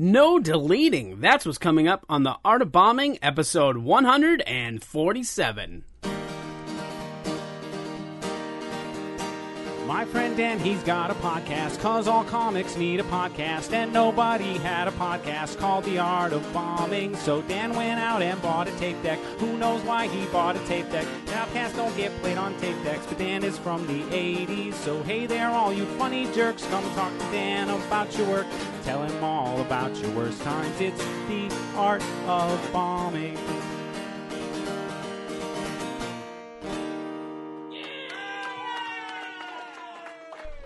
No deleting. That's what's coming up on The Art of Bombing, episode 147. My friend Dan, he's got a podcast, 'cause all comics need a podcast, and nobody had a podcast called The Art of Bombing. So Dan went out and bought a tape deck. Who knows why he bought a tape deck? Podcasts don't get played on tape decks, but Dan is from the 80s. So hey there, all you funny jerks, come talk to Dan about your work. Tell him all about your worst times. It's The Art of Bombing.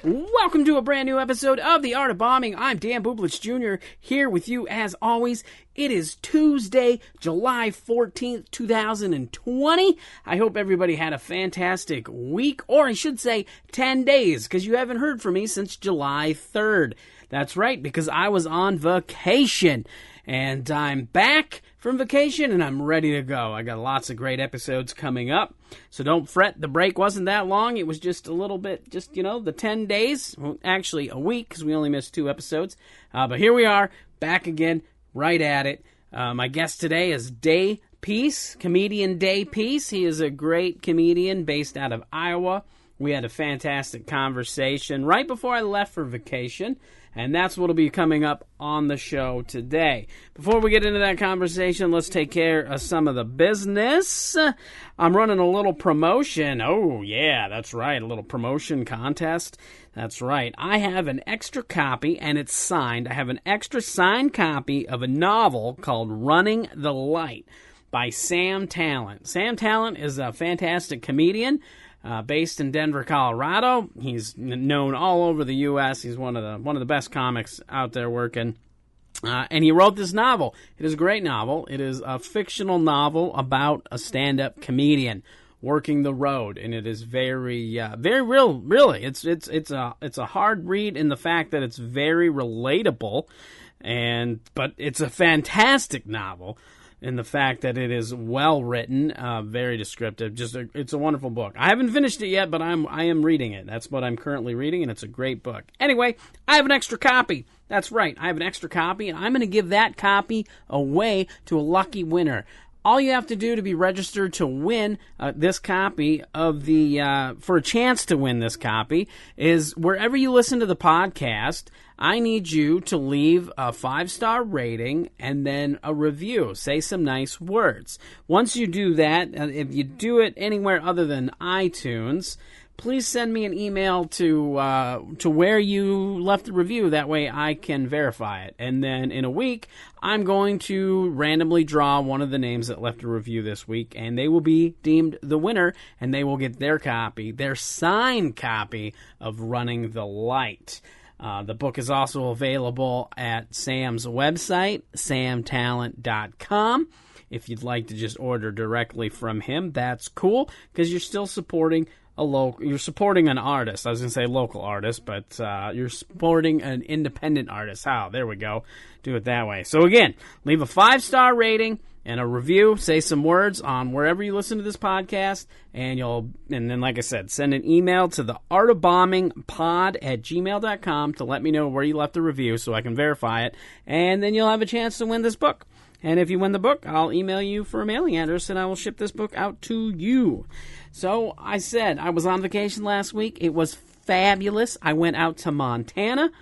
Welcome to a brand new episode of The Art of Bombing. I'm Dan Bublich Jr. here with you as always. It is Tuesday, July 14th, 2020. I hope everybody had a fantastic week, or I should say 10 days, because you haven't heard from me since July 3rd. That's right, because I was on vacation, and I'm back from vacation, and I'm ready to go. I got lots of great episodes coming up, so don't fret. The break wasn't that long. It was just a little bit, the 10 days. Well, actually, a week, because we only missed 2 episodes. But here we are, back again, right at it. My guest today is Day Peace, comedian Day Peace. He is a great comedian based out of Iowa. We had a fantastic conversation right before I left for vacation, and that's what will be coming up on the show today. Before we get into that conversation, let's take care of some of the business. I'm running a little promotion. Oh, yeah, that's right, a little promotion contest. That's right. I have an extra copy, and it's signed. I have an extra signed copy of a novel called Running the Light by Sam Tallent. Sam Tallent is a fantastic comedian. Based in Denver, Colorado. He's known all over the U.S. He's one of the best comics out there working. And he wrote this novel. It is a great novel. It is a fictional novel about a stand-up comedian working the road, and it is very real. Really, it's a hard read in the fact that it's very relatable, but it's a fantastic novel in the fact that it is well written, very descriptive. It's a wonderful book. I haven't finished it yet, but I am reading it. That's what I'm currently reading, and it's a great book. Anyway, I have an extra copy. That's right, I have an extra copy, and I'm going to give that copy away to a lucky winner. All you have to do to be registered to win this copy of for a chance to win this copy is wherever you listen to the podcast, I need you to leave a 5-star rating and then a review. Say some nice words. Once you do that, if you do it anywhere other than iTunes, please send me an email to where you left the review. That way I can verify it. And then in a week, I'm going to randomly draw one of the names that left a review this week, and they will be deemed the winner, and they will get their signed copy of Running the Light. The book is also available at Sam's website, samtalent.com. If you'd like to just order directly from him, that's cool, because you're still supporting you're supporting an artist. I was going to say local artist, but you're supporting an independent artist. There we go. Do it that way. So again, leave a 5-star rating and a review. Say some words on wherever you listen to this podcast, and then, like I said, send an email to the artofbombingpod@gmail.com to let me know where you left the review so I can verify it, and then you'll have a chance to win this book. And if you win the book, I'll email you for a mailing address, and I will ship this book out to you. So I said I was on vacation last week. It was fabulous. I went out to Montana,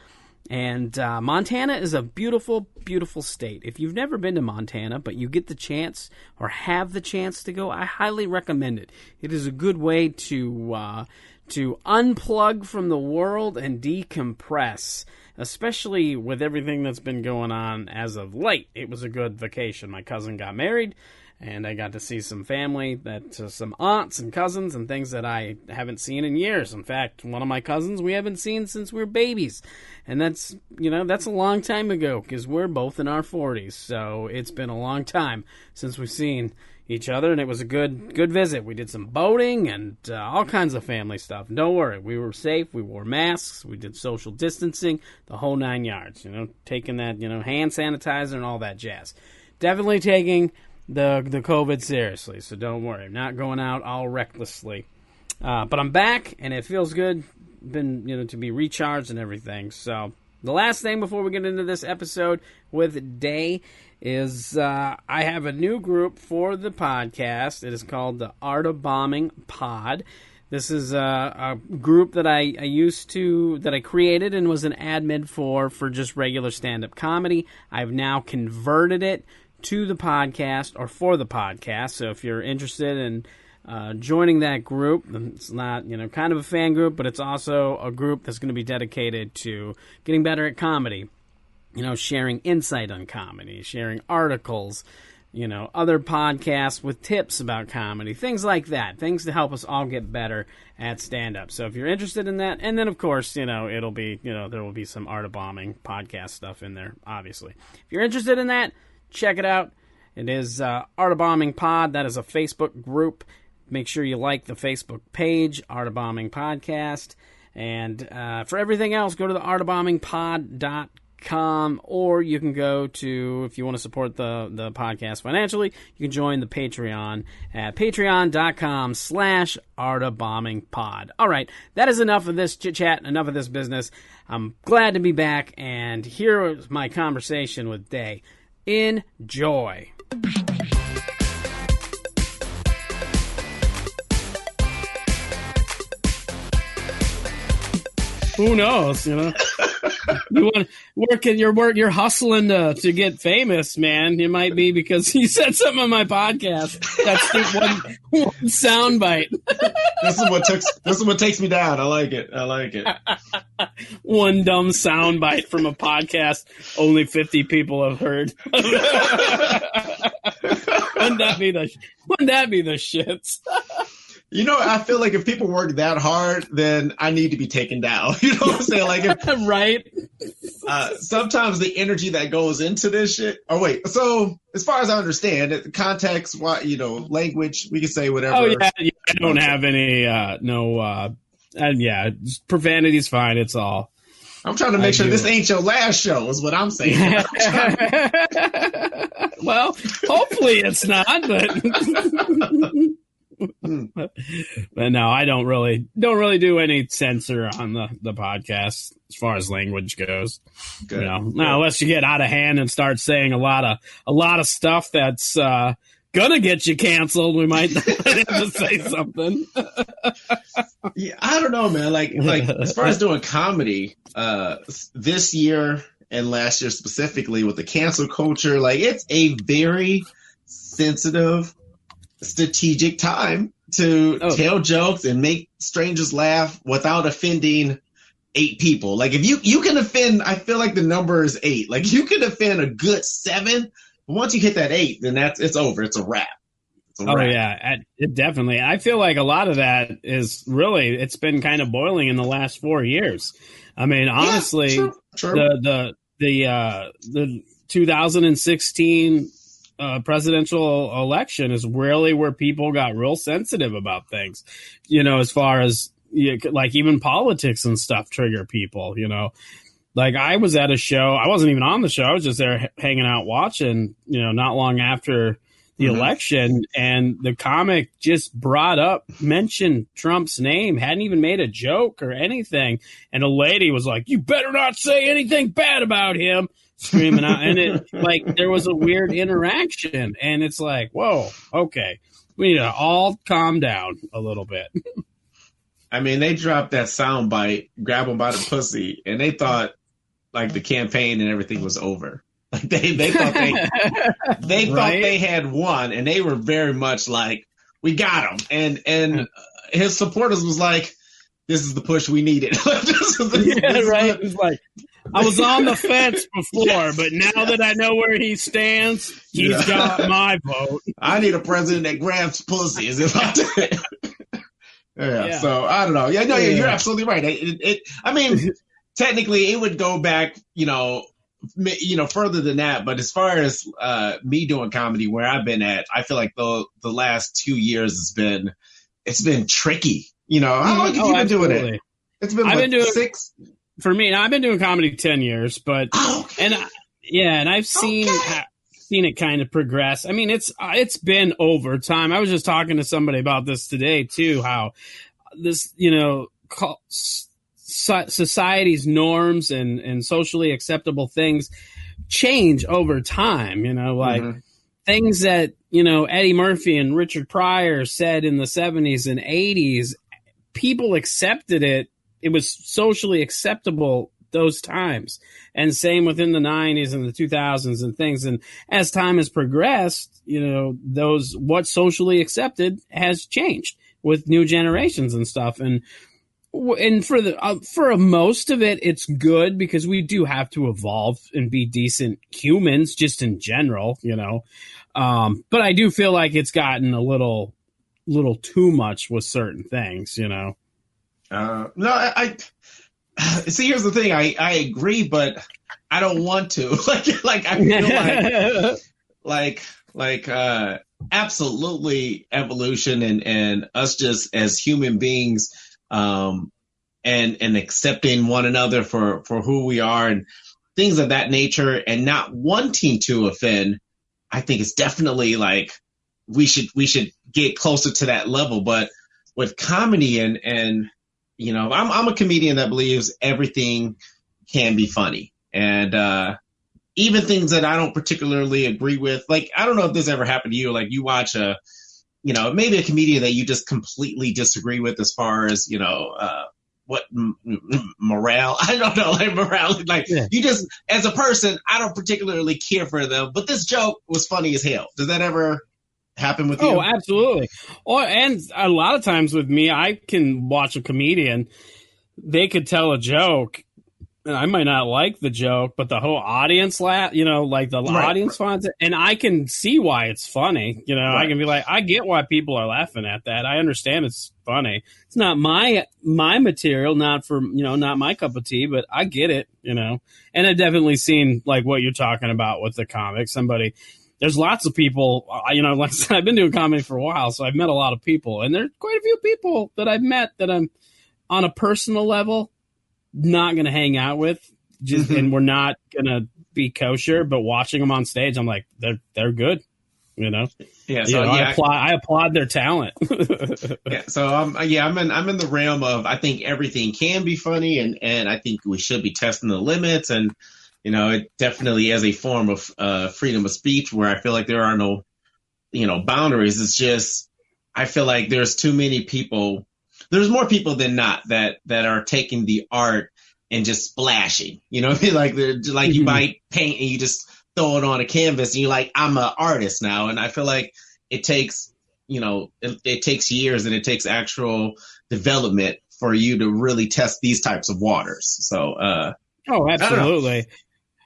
and Montana is a beautiful, beautiful state. If you've never been to Montana, but you get the chance or have the chance to go, I highly recommend it. It is a good way to unplug from the world and decompress, especially with everything that's been going on as of late. It was a good vacation. My cousin got married, and I got to see some family, some aunts and cousins and things that I haven't seen in years. In fact, one of my cousins we haven't seen since we were babies. And that's a long time ago, because we're both in our 40s. So it's been a long time since we've seen each other, and it was a good visit. We did some boating and all kinds of family stuff. Don't worry, we were safe. We wore masks. We did social distancing, the whole 9 yards. Taking that, hand sanitizer and all that jazz. Definitely taking the COVID seriously, so don't worry. I'm not going out all recklessly. But I'm back, and it feels good. Been, to be recharged and everything. So the last thing before we get into this episode with Day is I have a new group for the podcast. It is called the Art of Bombing Pod. This is a group that I created and was an admin for just regular stand-up comedy. I've now converted it to the podcast, or for the podcast. So if you're interested in joining that group, it's not, kind of a fan group, but it's also a group that's going to be dedicated to getting better at comedy. Sharing insight on comedy, sharing articles, other podcasts with tips about comedy, things like that, things to help us all get better at stand-up. So if you're interested in that, and then, of course, it'll be, there will be some Art of Bombing podcast stuff in there, obviously. If you're interested in that, check it out. It is Art of Bombing Pod. That is a Facebook group. Make sure you like the Facebook page, Art of Bombing Podcast. And for everything else, go to the artofbombingpod.com. Or you can go to, if you want to support the podcast financially, you can join the Patreon at patreon.com/artofbombingpod. All right, that is enough of this chit-chat, enough of this business. I'm glad to be back, and here is my conversation with Day. Enjoy. Who knows, You want you're hustling to get famous, man. It might be because you said something on my podcast. That's just one soundbite. This is what takes me down. I like it. One dumb soundbite from a podcast only 50 people have heard. Wouldn't that be the shits? I feel like if people work that hard, then I need to be taken down. You know what I'm saying? Like, right? Sometimes the energy that goes into this shit. Oh wait, so as far as I understand, the context, language, we can say whatever. Oh yeah, I don't have any profanity's fine. It's all. I'm trying to make sure this ain't your last show, is what I'm saying. Well, hopefully it's not, but. But no, I don't really do any censor on the podcast as far as language goes. Good. Now unless you get out of hand and start saying a lot of stuff that's gonna get you canceled, we might have to say something. Yeah, I don't know, man. Like as far as doing comedy, this year and last year specifically with the cancel culture, like it's a very sensitive, strategic time to tell jokes and make strangers laugh without offending 8 people. Like if you can offend, I feel like the number is 8. Like you can offend a good 7, but once you hit that 8, then it's over. It's a wrap. Yeah, it definitely. I feel like a lot of that is really, it's been kind of boiling in the last 4 years. I mean, honestly, true. The 2016 presidential election is really where people got real sensitive about things, as far as like even politics and stuff trigger people, like I was at a show. I wasn't even on the show. I was just there hanging out watching, not long after the election, and the comic just mentioned Trump's name, hadn't even made a joke or anything. And a lady was like, "You better not say anything bad about him," screaming out. And it like there was a weird interaction, and it's like, whoa, okay, we need to all calm down a little bit. I mean, they dropped that sound bite, grab them by the pussy, and they thought like the campaign and everything was over. Like they thought they had won, and they were very much like, we got him. And his supporters was like, this is the push we needed. Right. It's like, I was on the fence before, but now that I know where he stands, he's got my vote. I need a president that grabs pussies. If I do it. Yeah. So I don't know. Yeah, no, you're absolutely right. I mean, technically, it would go back, further than that. But as far as me doing comedy, where I've been at, I feel like the last 2 years it's been tricky. How long have you been doing it? It's been 6. For me, I've been doing comedy 10 years, but and I've seen it kind of progress. I mean, it's been over time. I was just talking to somebody about this today too, how this, society's norms and socially acceptable things change over time, like things that, Eddie Murphy and Richard Pryor said in the 70s and 80s, people accepted it. It was socially acceptable those times. And same within the 90s and the 2000s and things. And as time has progressed, what's socially accepted has changed with new generations and stuff. And for most of it, it's good because we do have to evolve and be decent humans just in general, but I do feel like it's gotten a little too much with certain things, No, I see. Here's the thing. I agree, but I don't want to. like I feel like absolutely evolution and us just as human beings, and accepting one another for who we are and things of that nature, and not wanting to offend. I think it's definitely like we should get closer to that level. But with comedy and I'm a comedian that believes everything can be funny, and even things that I don't particularly agree with. Like, I don't know if this ever happened to you. Like, you watch maybe a comedian that you just completely disagree with as far as what morale. I don't know, like morale. Like, you just, as a person, I don't particularly care for them, but this joke was funny as hell. Does that ever happen with you? Oh, absolutely. And a lot of times with me, I can watch a comedian, they could tell a joke, and I might not like the joke, but the whole audience laugh, like the audience finds it, and I can see why it's funny. I can be like, I get why people are laughing at that. I understand it's funny. It's not my material, not for, not my cup of tea, but I get it, And I've definitely seen like what you're talking about with the comic. There's lots of people, like I said, I've been doing comedy for a while, so I've met a lot of people, and there's quite a few people that I've met that I'm on a personal level not going to hang out with, and we're not going to be kosher, but watching them on stage, I'm like, they're good, Yeah. So I applaud their talent. Yeah. So I'm in the realm of, I think everything can be funny, and I think we should be testing the limits, and it definitely is a form of freedom of speech where I feel like there are no, boundaries. It's just, I feel like there's too many people. There's more people than not that are taking the art and just splashing. Like you buy paint and you just throw it on a canvas and you're like, I'm an artist now. And I feel like it takes, it takes years and it takes actual development for you to really test these types of waters. So, oh, absolutely.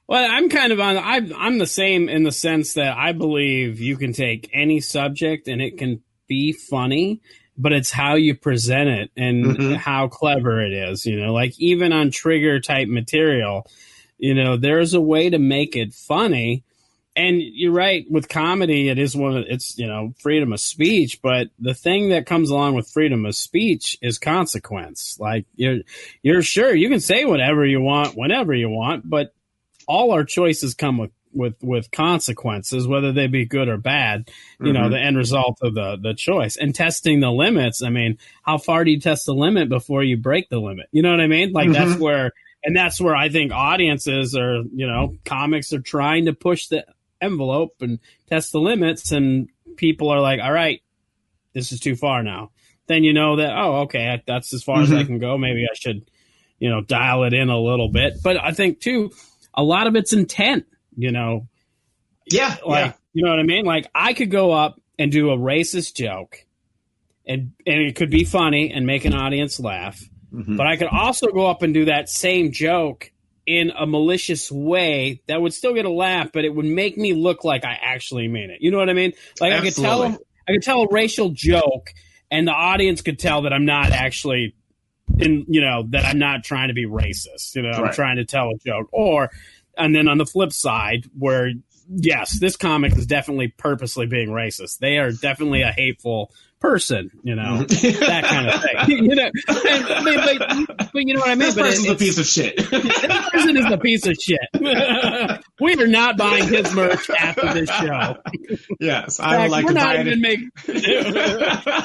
Well, I'm kind of I'm the same in the sense that I believe you can take any subject and it can be funny, but it's how you present it and how clever it is, like even on trigger type material, there's a way to make it funny. And you're right, with comedy, it's freedom of speech. But the thing that comes along with freedom of speech is consequence. Like you're sure you can say whatever you want, whenever you want, but all our choices come with consequences, whether they be good or bad, the end result of the choice. And testing the limits, I mean, how far do you test the limit before you break the limit? You know what I mean? Like that's where I think audiences are, comics are trying to push the envelope and test the limits, and people are like, all right, this is too far now. Then that, oh, okay, that's as far as I can go. Maybe I should, dial it in a little bit. But I think too, a lot of it's intent. You know what I mean? Like I could go up and do a racist joke and it could be funny and make an audience laugh, but I could also go up and do that same joke in a malicious way that would still get a laugh, but it would make me look like I actually mean it. You know what I mean? Like absolutely. I could tell a racial joke and the audience could tell that I'm not actually that I'm not trying to be racist. I'm trying to tell a joke. And then on the flip side, where, yes, this comic is definitely purposely being racist. They are definitely a hateful person, that kind of thing. But you know what I mean? This person's a piece of shit. This person is a piece of shit. We are not buying his merch after this show. Yes, I would like to buy it.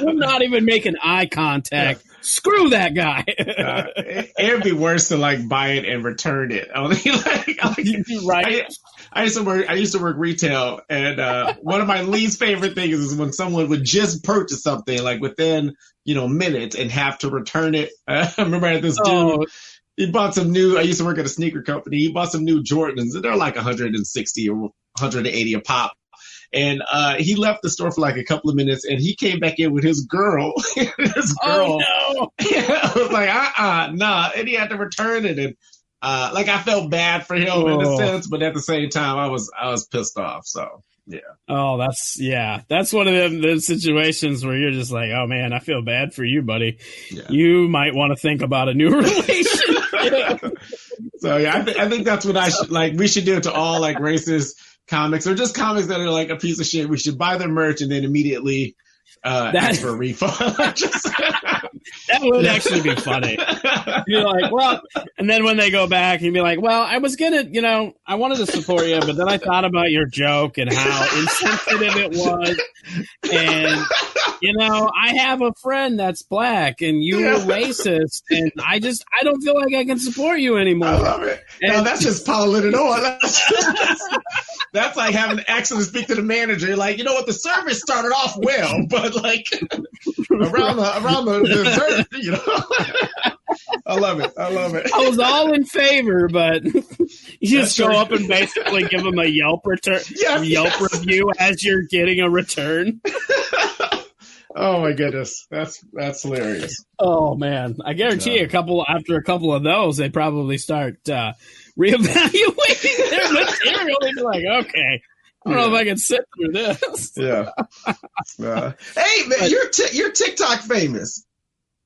We're not even making eye contact. Screw that guy. It'd be worse to like buy it and return it. Right. I used to work retail, and one of my least favorite things is when someone would just purchase something like within minutes and have to return it. I remember I had this dude. He bought some new. I used to work at a sneaker company. He bought some new Jordans, and they're like 160 or 180 a pop. And he left the store for like a couple of minutes, and he came back in with his girl. Oh no! I was like, nah. And he had to return it, and I felt bad for him in a sense, but at the same time, I was pissed off. So yeah. Oh, that's one of them situations where you're just like, oh man, I feel bad for you, buddy. Yeah. You might want to think about a new relationship. So yeah, I think that's what I should we should do it to all like racist comics or just comics that are like a piece of shit. We should buy their merch and then immediately ask for a refund. That would actually be funny. You're like, well, and then when they go back, you'd be like, well, I was gonna, I wanted to support you, but then I thought about your joke and how insensitive it was, and I have a friend that's black, and you were racist, and I don't feel like I can support you anymore. I love it. No, that's just piling it on. That's like having an accident to speak to the manager. Like, you know what? The service started off well, but like around the dessert, I love it. I was all in favor, but you just go up and basically give them a Yelp review as you're getting a return. Oh my goodness, that's hilarious. Oh man, I guarantee you, after a couple of those, they probably start reevaluating their material. They'd be like, okay, I don't know if I can sit through this. Yeah. Hey man, you're TikTok famous.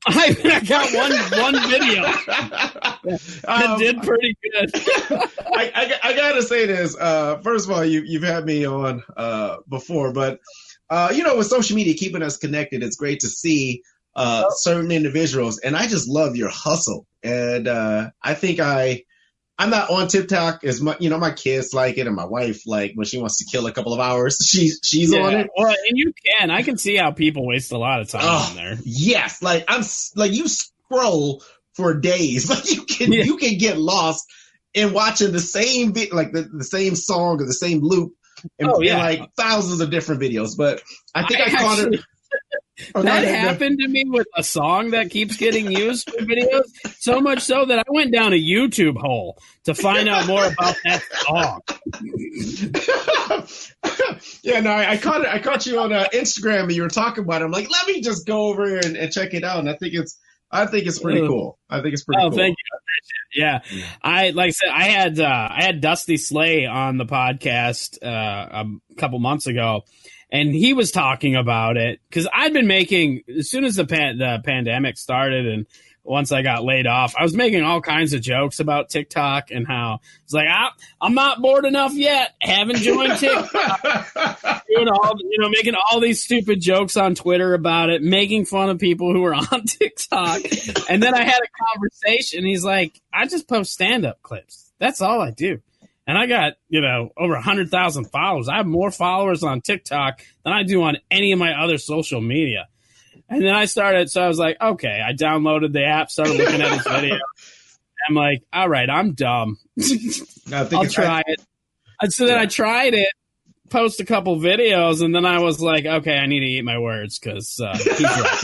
I got one video. It did pretty good. I gotta say this. First of all, you've had me on before, but with social media keeping us connected, it's great to see certain individuals, and I just love your hustle. And I think I'm not on TikTok as much. My kids like it, and my wife, like when she wants to kill a couple of hours, she's on it. Well, and I can see how people waste a lot of time on there. Yes, you scroll for days. Like you can get lost in watching the same the same song or the same loop, and like thousands of different videos. But I think I caught it. That happened to me with a song that keeps getting used for videos, so much so that I went down a YouTube hole to find out more about that song. Yeah, no, I caught you on Instagram, and you were talking about it. I'm like, let me just go over and check it out. And I think it's pretty cool. I think it's pretty cool. Thank you. Yeah. I had Dusty Slay on the podcast a couple months ago. And he was talking about it because I'd been making, as soon as the pandemic started and once I got laid off, I was making all kinds of jokes about TikTok and how it's like, I'm not bored enough yet. Haven't joined TikTok. Making all these stupid jokes on Twitter about it, making fun of people who are on TikTok. And then I had a conversation. He's like, I just post stand-up clips. That's all I do. And I got, over 100,000 followers. I have more followers on TikTok than I do on any of my other social media. And then I was like, okay, I downloaded the app, started looking at his video. I'm like, all right, I'm dumb. I'll try it. And so then I tried it, post a couple videos, and then I was like, okay, I need to eat my words because he's right.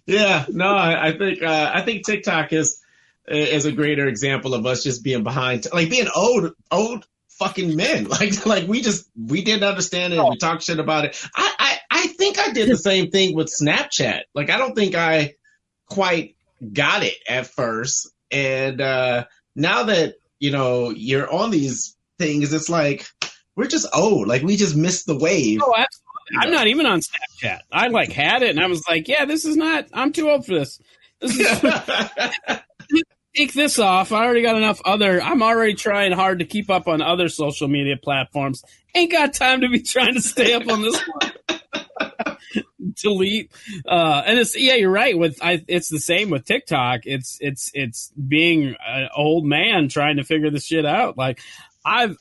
Yeah, no, I think TikTok is a greater example of us just being behind, like being old fucking men. Like we didn't understand it. We talked shit about it. I think I did the same thing with Snapchat. Like, I don't think I quite got it at first. And now that, you're on these things, it's like, we're just old. Like, we just missed the wave. Oh, absolutely. I'm not even on Snapchat. I had it and I was like, yeah, I'm too old for this. This is take this off. I already got enough I'm already trying hard to keep up on other social media platforms. Ain't got time to be trying to stay up on this one. delete. And you're right. It's the same with TikTok. It's being an old man trying to figure this shit out. Like I've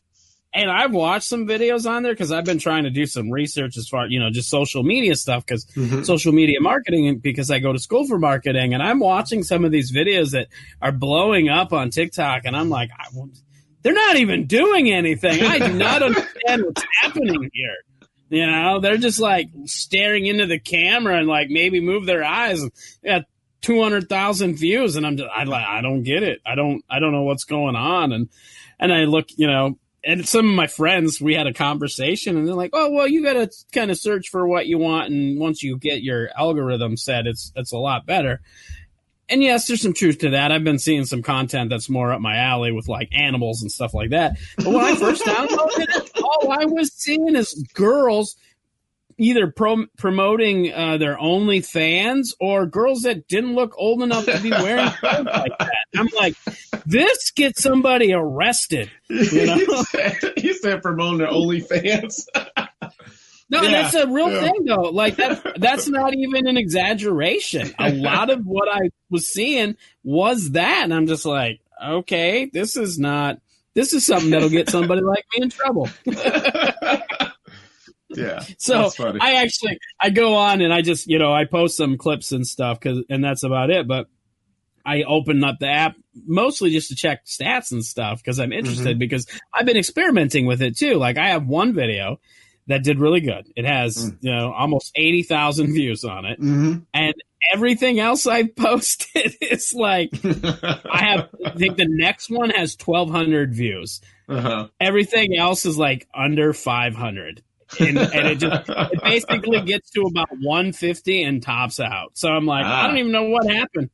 watched some videos on there because I've been trying to do some research as far, just social media stuff, because social media marketing, because I go to school for marketing, and I'm watching some of these videos that are blowing up on TikTok, and I'm like, they're not even doing anything. I do not understand what's happening here. They're just like staring into the camera and like maybe move their eyes. Yeah, 200,000 views, and I don't get it. I don't know what's going on, and I look, and some of my friends, we had a conversation, and they're like, "Oh, well, you got to kind of search for what you want, and once you get your algorithm set, it's a lot better." And yes, there's some truth to that. I've been seeing some content that's more up my alley with like animals and stuff like that. But when I first downloaded it, all I was seeing is girls either promoting their OnlyFans or girls that didn't look old enough to be wearing clothes like that. I'm like, this gets somebody arrested. You said promoting their OnlyFans. No, that's a real thing, though. Like that's not even an exaggeration. A lot of what I was seeing was that, and I'm just like, okay, this is something that'll get somebody like me in trouble. Yeah. So I go on and I just, I post some clips and stuff, and that's about it. But I open up the app mostly just to check stats and stuff because I'm interested, because I've been experimenting with it too. Like I have one video that did really good. It has, almost 80,000 views on it. And everything else I posted is like, I think the next one has 1,200 views. Everything else is like under 500. And it basically gets to about 150 and tops out. So I'm like, I don't even know what happened.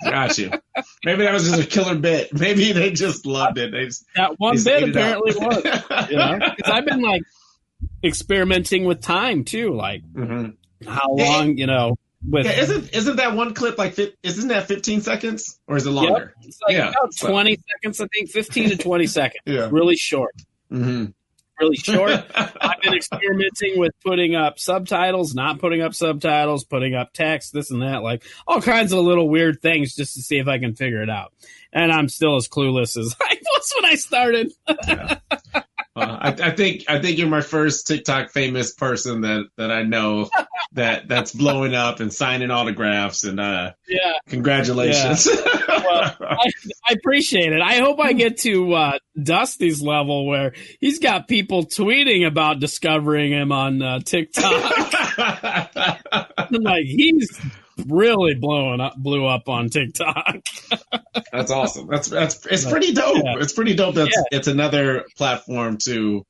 Got you. Maybe that was just a killer bit. Maybe they just loved it. That one bit apparently was. Because I've been like experimenting with time too, like how long, with isn't that one clip like isn't that 15 seconds or is it longer? Yep. It's like about 20 seconds, I think, 15 to 20 seconds. Really short. Really short. I've been experimenting with putting up subtitles, not putting up subtitles, putting up text, this and that, like all kinds of little weird things just to see if I can figure it out. And I'm still as clueless as I was when I started. I think you're my first TikTok famous person that I know that's blowing up and signing autographs, and congratulations. Yeah. Well, I appreciate it. I hope I get to Dusty's level where he's got people tweeting about discovering him on TikTok. Like he's really blew up on TikTok. That's awesome. It's pretty dope. Yeah. It's pretty dope. It's another platform to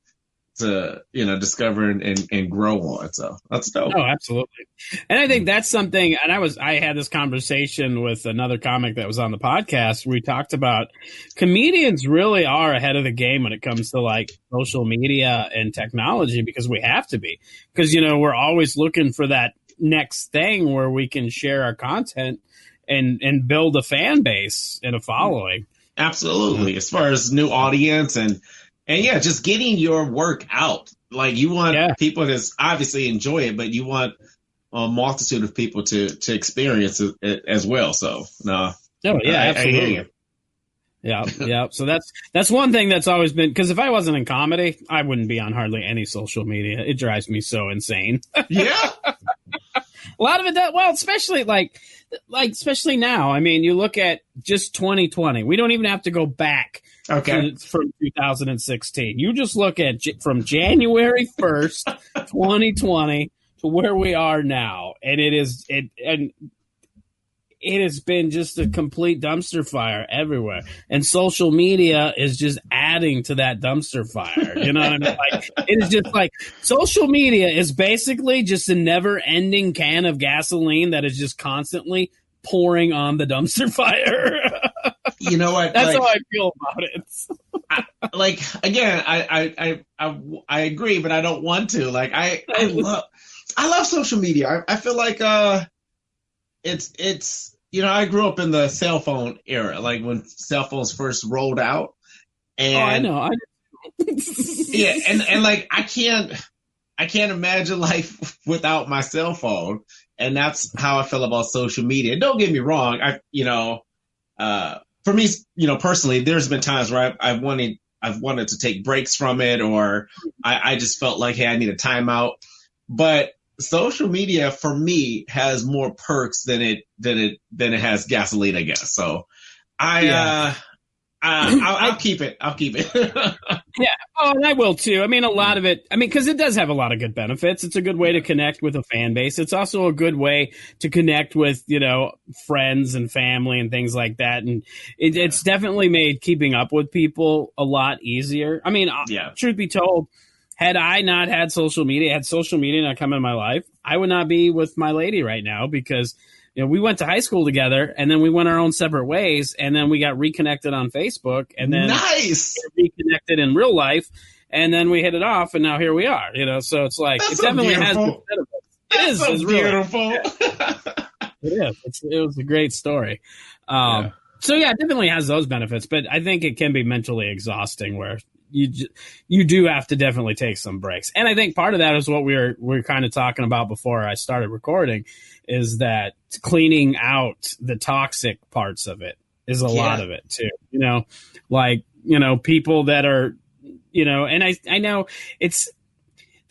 discover and grow on. So that's dope. Oh, absolutely. And I think that's something. And I had this conversation with another comic that was on the podcast. We talked about comedians really are ahead of the game when it comes to like social media and technology, because we have to be, because we're always looking for that next thing where we can share our content and build a fan base and a following. Absolutely. As far as new audience and just getting your work out. Like you want people to obviously enjoy it, but you want a multitude of people to experience it as well. So absolutely. I hear you. Yeah. So that's one thing that's always been, because if I wasn't in comedy, I wouldn't be on hardly any social media. It drives me so insane. Yeah. A lot of it does. Well, especially especially now. I mean, you look at just 2020. We don't even have to go back from 2016. You just look at from January 1st, 2020 to where we are now, and it has been just a complete dumpster fire everywhere. And social media is just adding to that dumpster fire. You know what I mean? Like, it is just like social media is basically just a never ending can of gasoline that is just constantly pouring on the dumpster fire. You know what? That's how I feel about it. I agree, but I don't want to. Like, I love social media. I feel like, it's, I grew up in the cell phone era, like when cell phones first rolled out. And I know. yeah. And like, I can't, I can't imagine life without my cell phone. And that's how I feel about social media. Don't get me wrong. For me, personally, there's been times where I've wanted to take breaks from it, or I just felt like, hey, I need a timeout. But social media for me has more perks than it has gasoline, I guess. So I'll keep it. I'll keep it. Yeah. Oh, and I will too. I mean, a lot of it, because it does have a lot of good benefits. It's a good way to connect with a fan base. It's also a good way to connect with, friends and family and things like that. And it's definitely made keeping up with people a lot easier. I mean, truth be told, had I not had social media not come in my life, I would not be with my lady right now, because we went to high school together, and then we went our own separate ways, and then we got reconnected on Facebook, and then reconnected in real life, and then we hit it off, and now here we are. So it's like, it definitely has benefits. It is. It's beautiful. It is. It was a great story. So yeah, it definitely has those benefits, but I think it can be mentally exhausting where you do have to definitely take some breaks. And I think part of that is what we're kind of talking about before I started recording, is that cleaning out the toxic parts of it is a lot of it too. People that are, and I know it's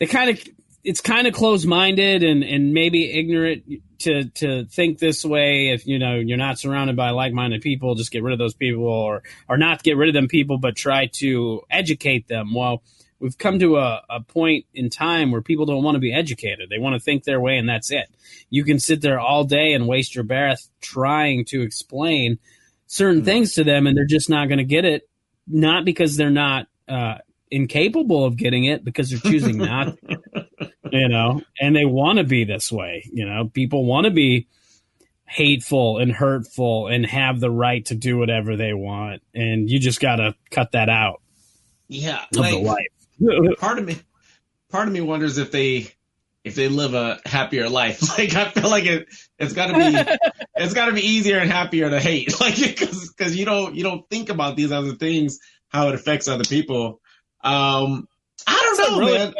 kind of closed-minded and maybe ignorant to think this way. If you're not surrounded by like-minded people, just get rid of those people, or not get rid of them people, but try to educate them. Well, we've come to a point in time where people don't want to be educated. They want to think their way, and that's it. You can sit there all day and waste your breath trying to explain certain things to them, and they're just not going to get it. Not because they're not incapable of getting it, because they're choosing not to get it, and they want to be this way. People want to be hateful and hurtful and have the right to do whatever they want, and you just got to cut that out. Yeah, of the life. part of me wonders if they live a happier life. Like, I feel like it's got to be easier and happier to hate, like, because you don't think about these other things, how it affects other people. I don't know, man.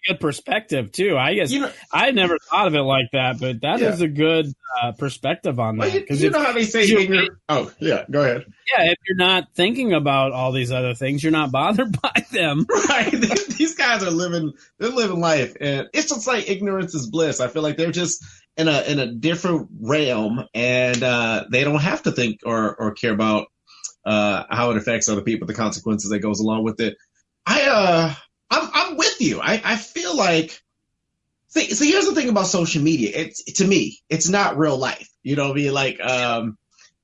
Good perspective too. I guess I never thought of it like that, but that is a good perspective on that. Because how they say oh yeah, go ahead. Yeah, if you're not thinking about all these other things, you're not bothered by them. Right. These guys are living life, and it's just like ignorance is bliss. I feel like they're just in a different realm, and they don't have to think or care about how it affects other people, the consequences that goes along with it. I'm with you. I feel like, see, here's the thing about social media. To me, it's not real life. You know what I mean? Like,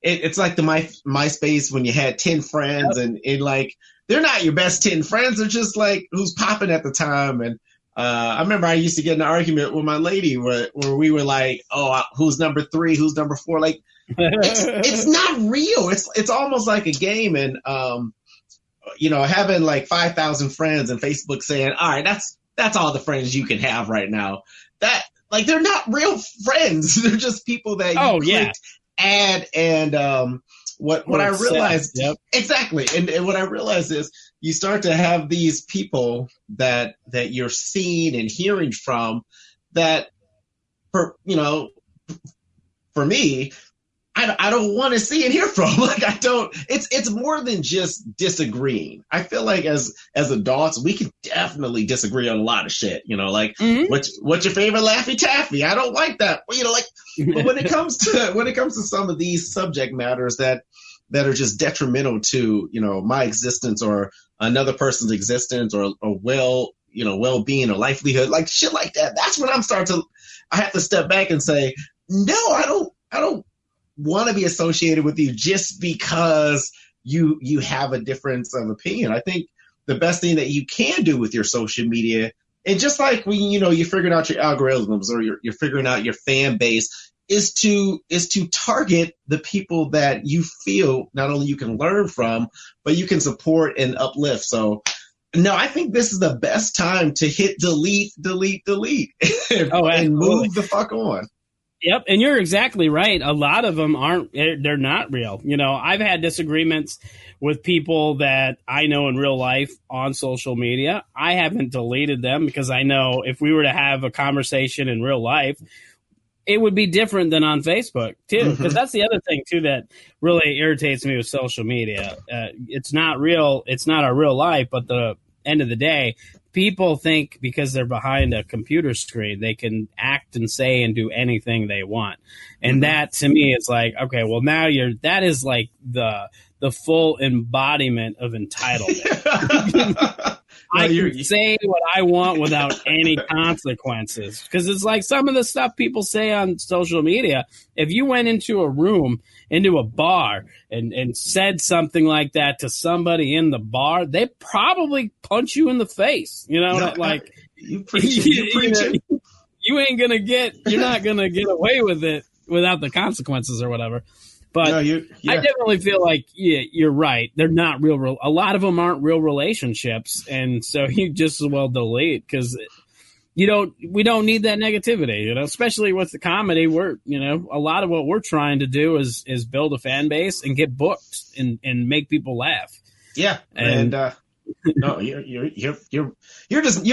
it's like the MySpace when you had 10 friends, and like, they're not your best 10 friends. They're just like who's popping at the time. And I remember I used to get in an argument with my lady where we were like, oh, who's number 3? Who's number 4? Like, it's not real. It's almost like a game. And, having like 5,000 friends and Facebook saying, all right, that's all the friends you can have right now. That, like, they're not real friends. They're just people that you add. And what I realized, exactly. And what I realized is you start to have these people that you're seeing and hearing from that, for me, I don't want to see and hear from. Like, I don't. It's more than just disagreeing. I feel like as adults, we can definitely disagree on a lot of shit. What's your favorite Laffy Taffy? I don't like that. But when it comes to some of these subject matters that are just detrimental to my existence or another person's existence or well-being or livelihood, like shit like that. That's when I have to step back and say, no, I don't want to be associated with you just because you have a difference of opinion. I think the best thing that you can do with your social media, and just like when you're figuring out your algorithms or you're figuring out your fan base, is to target the people that you feel not only you can learn from, but you can support and uplift. So no, I think this is the best time to hit delete, and move the fuck on. Yep, and you're exactly right. A lot of them they're not real. I've had disagreements with people that I know in real life on social media. I haven't deleted them because I know if we were to have a conversation in real life, it would be different than on Facebook too. Because that's the other thing too that really irritates me with social media. It's not real. It's not our real life. But the end of the day, people think because they're behind a computer screen, they can act and say and do anything they want. And that to me is like, okay, well now that is like the full embodiment of entitlement. I can say what I want without any consequences. Because it's like some of the stuff people say on social media. If you went into a room, into a bar, and said something like that to somebody in the bar, they probably punch you in the face. You ain't gonna get away with it without the consequences or whatever. But I definitely feel like you're right. They're not real. A lot of them aren't real relationships, and so you just as well delete because we don't need that negativity. Especially with the comedy. A lot of what we're trying to do is build a fan base and get booked and make people laugh. Yeah, and no, you're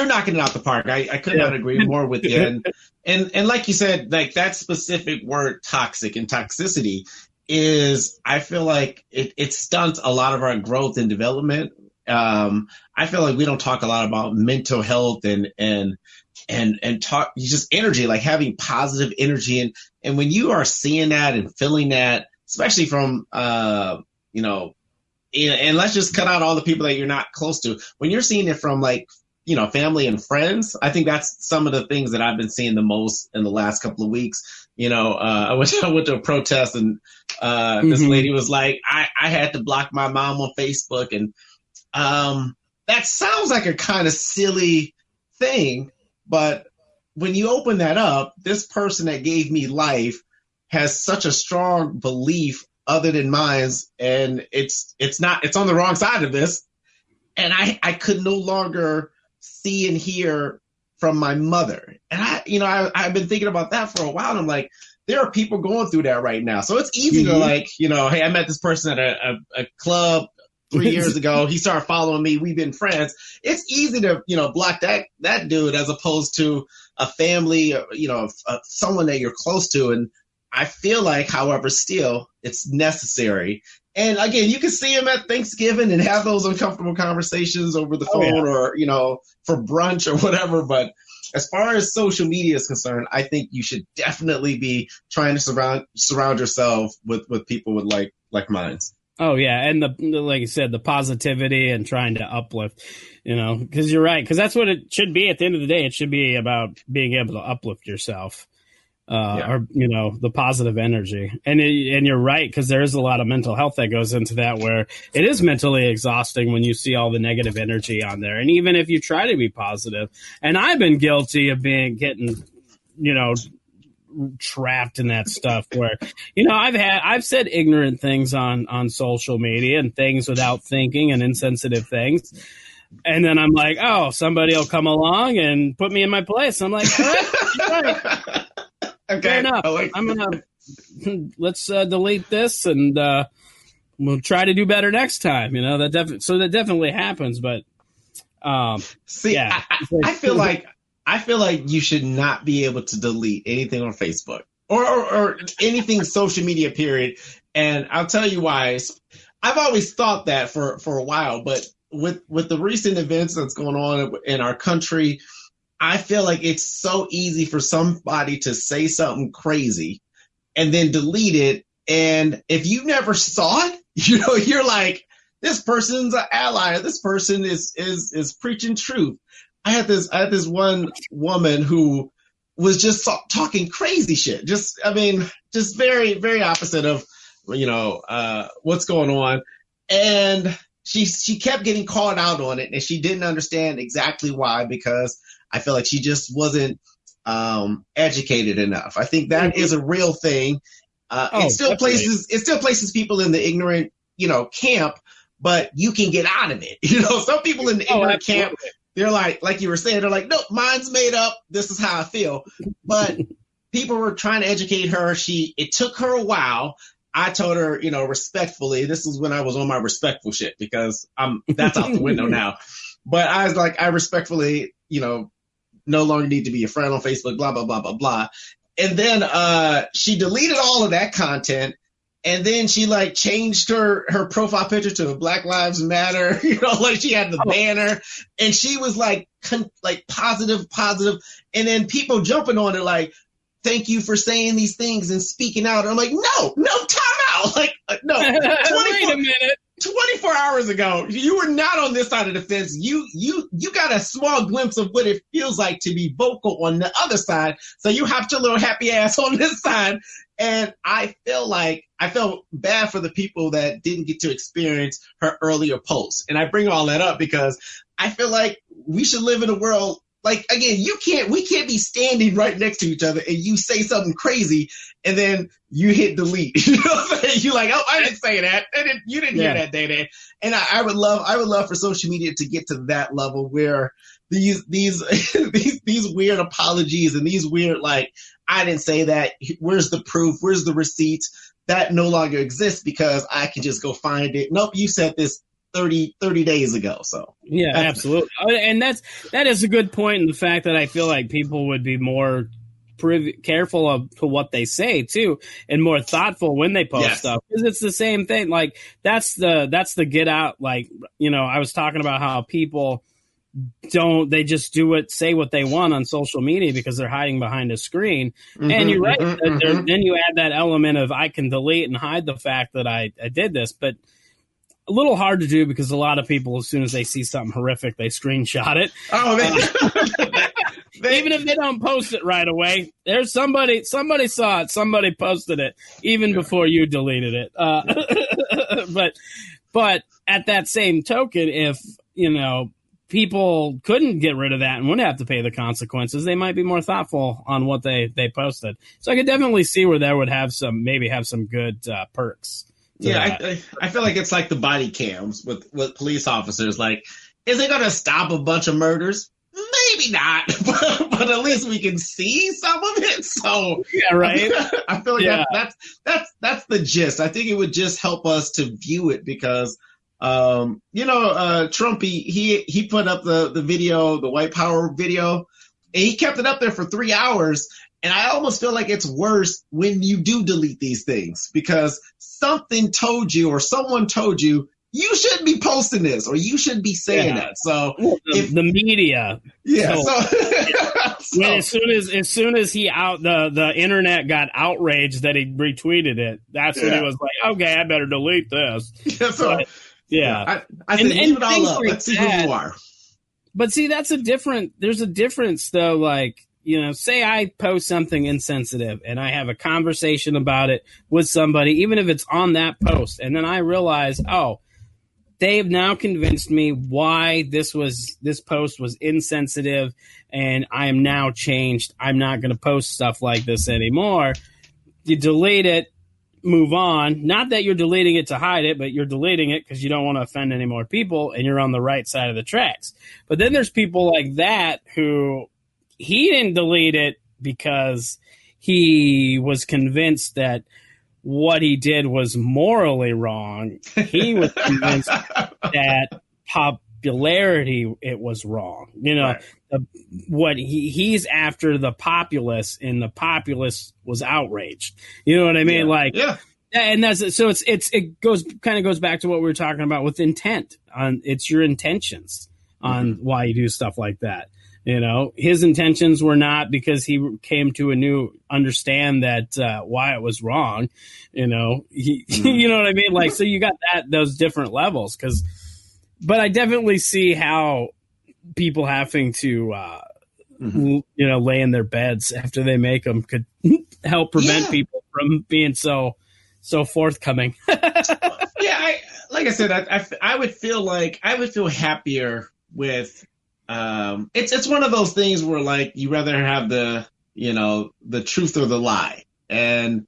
knocking it out the park. I could not agree more with you. And like you said, like that specific word, toxic and toxicity. I feel like it stunts a lot of our growth and development. I feel like we don't talk a lot about mental health and talk just energy, like having positive energy. And when you are seeing that and feeling that, especially from, and let's just cut out all the people that you're not close to. When you're seeing it from like, family and friends, I think that's some of the things that I've been seeing the most in the last couple of weeks. I went to a protest and this lady was like, I had to block my mom on Facebook. And that sounds like a kind of silly thing. But when you open that up, this person that gave me life has such a strong belief other than mine's. And it's on the wrong side of this. And I could no longer see and hear from my mother. And I've been thinking about that for a while. And I'm like, there are people going through that right now. So it's easy to like, hey, I met this person at a club 3 years ago. He started following me. We've been friends. It's easy to, block that dude as opposed to a family, someone that you're close to. And I feel like, however, still it's necessary. And again, you can see him at Thanksgiving and have those uncomfortable conversations over the phone or, for brunch or whatever. But as far as social media is concerned, I think you should definitely be trying to surround yourself with people with like minds. Oh, yeah. And like you said, the positivity and trying to uplift, because you're right. Because that's what it should be. At the end of the day, it should be about being able to uplift yourself. Or the positive energy, and you're right, because there is a lot of mental health that goes into that, where it is mentally exhausting when you see all the negative energy on there. And even if you try to be positive, and I've been guilty of getting trapped in that stuff where I've said ignorant things on social media and things without thinking and insensitive things. And then I'm like, oh, somebody will come along and put me in my place. I'm like, all right, you're right. Okay, fair enough. I'm gonna let's delete this and we'll try to do better next time. That definitely happens. But see, yeah. I feel like you should not be able to delete anything on Facebook or anything social media. Period. And I'll tell you why. I've always thought that for a while, but with the recent events that's going on in our country, I feel like it's so easy for somebody to say something crazy and then delete it. And if you never saw it, you're like, this person's an ally. This person is preaching truth. I had this one woman who was just talking crazy shit. Just very, very opposite of, what's going on. And she kept getting called out on it, and she didn't understand exactly why, because I feel like she just wasn't educated enough. I think that is a real thing. It still places people in the ignorant, camp, but you can get out of it. Some people in the ignorant camp, they're like you were saying, they're like, no, mine's made up. This is how I feel. But people were trying to educate her. It took her a while. I told her, respectfully, this is when I was on my respectful shit because that's out the window now. But I was like, I respectfully, no longer need to be a friend on Facebook, blah, blah, blah, blah, blah. And then she deleted all of that content. And then she like changed her profile picture to Black Lives Matter, like she had the banner, and she was like positive. And then people jumping on it like, thank you for saying these things and speaking out. And I'm like, no, time out. Like, no, Wait a minute. 24 hours ago, you were not on this side of the fence. You got a small glimpse of what it feels like to be vocal on the other side. So you have your little happy ass on this side. And I felt bad for the people that didn't get to experience her earlier posts. And I bring all that up because I feel like we should live in a world like, again, we can't be standing right next to each other and you say something crazy and then you hit delete. You know what I'm saying? You're like, oh, I didn't say that. You didn't hear that, Day. And I would love for social media to get to that level where these weird apologies and these weird, like, I didn't say that. Where's the proof? Where's the receipts? That no longer exists because I can just go find it. Nope, you said this 30 days ago. So yeah, absolutely. And that is a good point in the fact that I feel like people would be more careful of what they say too, and more thoughtful when they post stuff, because it's the same thing. Like that's the get out. Like, I was talking about how people they just say what they want on social media because they're hiding behind a screen. And you're right. Then you add that element of I can delete and hide the fact that I did this, but a little hard to do because a lot of people, as soon as they see something horrific, they screenshot it. Oh, even if they don't post it right away, there's somebody saw it, somebody posted it even before you deleted it. But at that same token, if people couldn't get rid of that and wouldn't have to pay the consequences, they might be more thoughtful on what they posted. So I could definitely see where that would have some good perks. Yeah, I feel like it's like the body cams with police officers. Like, is it going to stop a bunch of murders? Maybe not, but at least we can see some of it. So yeah, right. I feel like that's the gist. I think it would just help us to view it because, Trump, he put up the video, the white power video, and he kept it up there for 3 hours. And I almost feel like it's worse when you do delete these things because something told you or someone told you you shouldn't be posting this or you shouldn't be saying that. So the media, as soon as the internet got outraged that he retweeted it, that's when he was like, okay, I better delete this. I said, leave it all up. Let's see who you are. But see, there's a difference though. Like, say I post something insensitive and I have a conversation about it with somebody, even if it's on that post, and then I realize, oh, they've now convinced me why this post was insensitive, and I am now changed. I'm not going to post stuff like this anymore. You delete it, move on. Not that you're deleting it to hide it, but you're deleting it because you don't want to offend any more people, and you're on the right side of the tracks. But then there's people like that who he didn't delete it because he was convinced that what he did was morally wrong. He was convinced that popularity, it was wrong. What he's after the populace, and the populace was outraged. You know what I mean? And that's so it goes back to what we were talking about with intent. It's your intentions on why you do stuff like that. His intentions were not because he came to understand that why it was wrong. You know what I mean? Like, so you got those different levels but I definitely see how people having to, lay in their beds after they make them could help prevent people from being so forthcoming. Like I said, I would feel happier with. It's one of those things where like you rather have the truth or the lie, and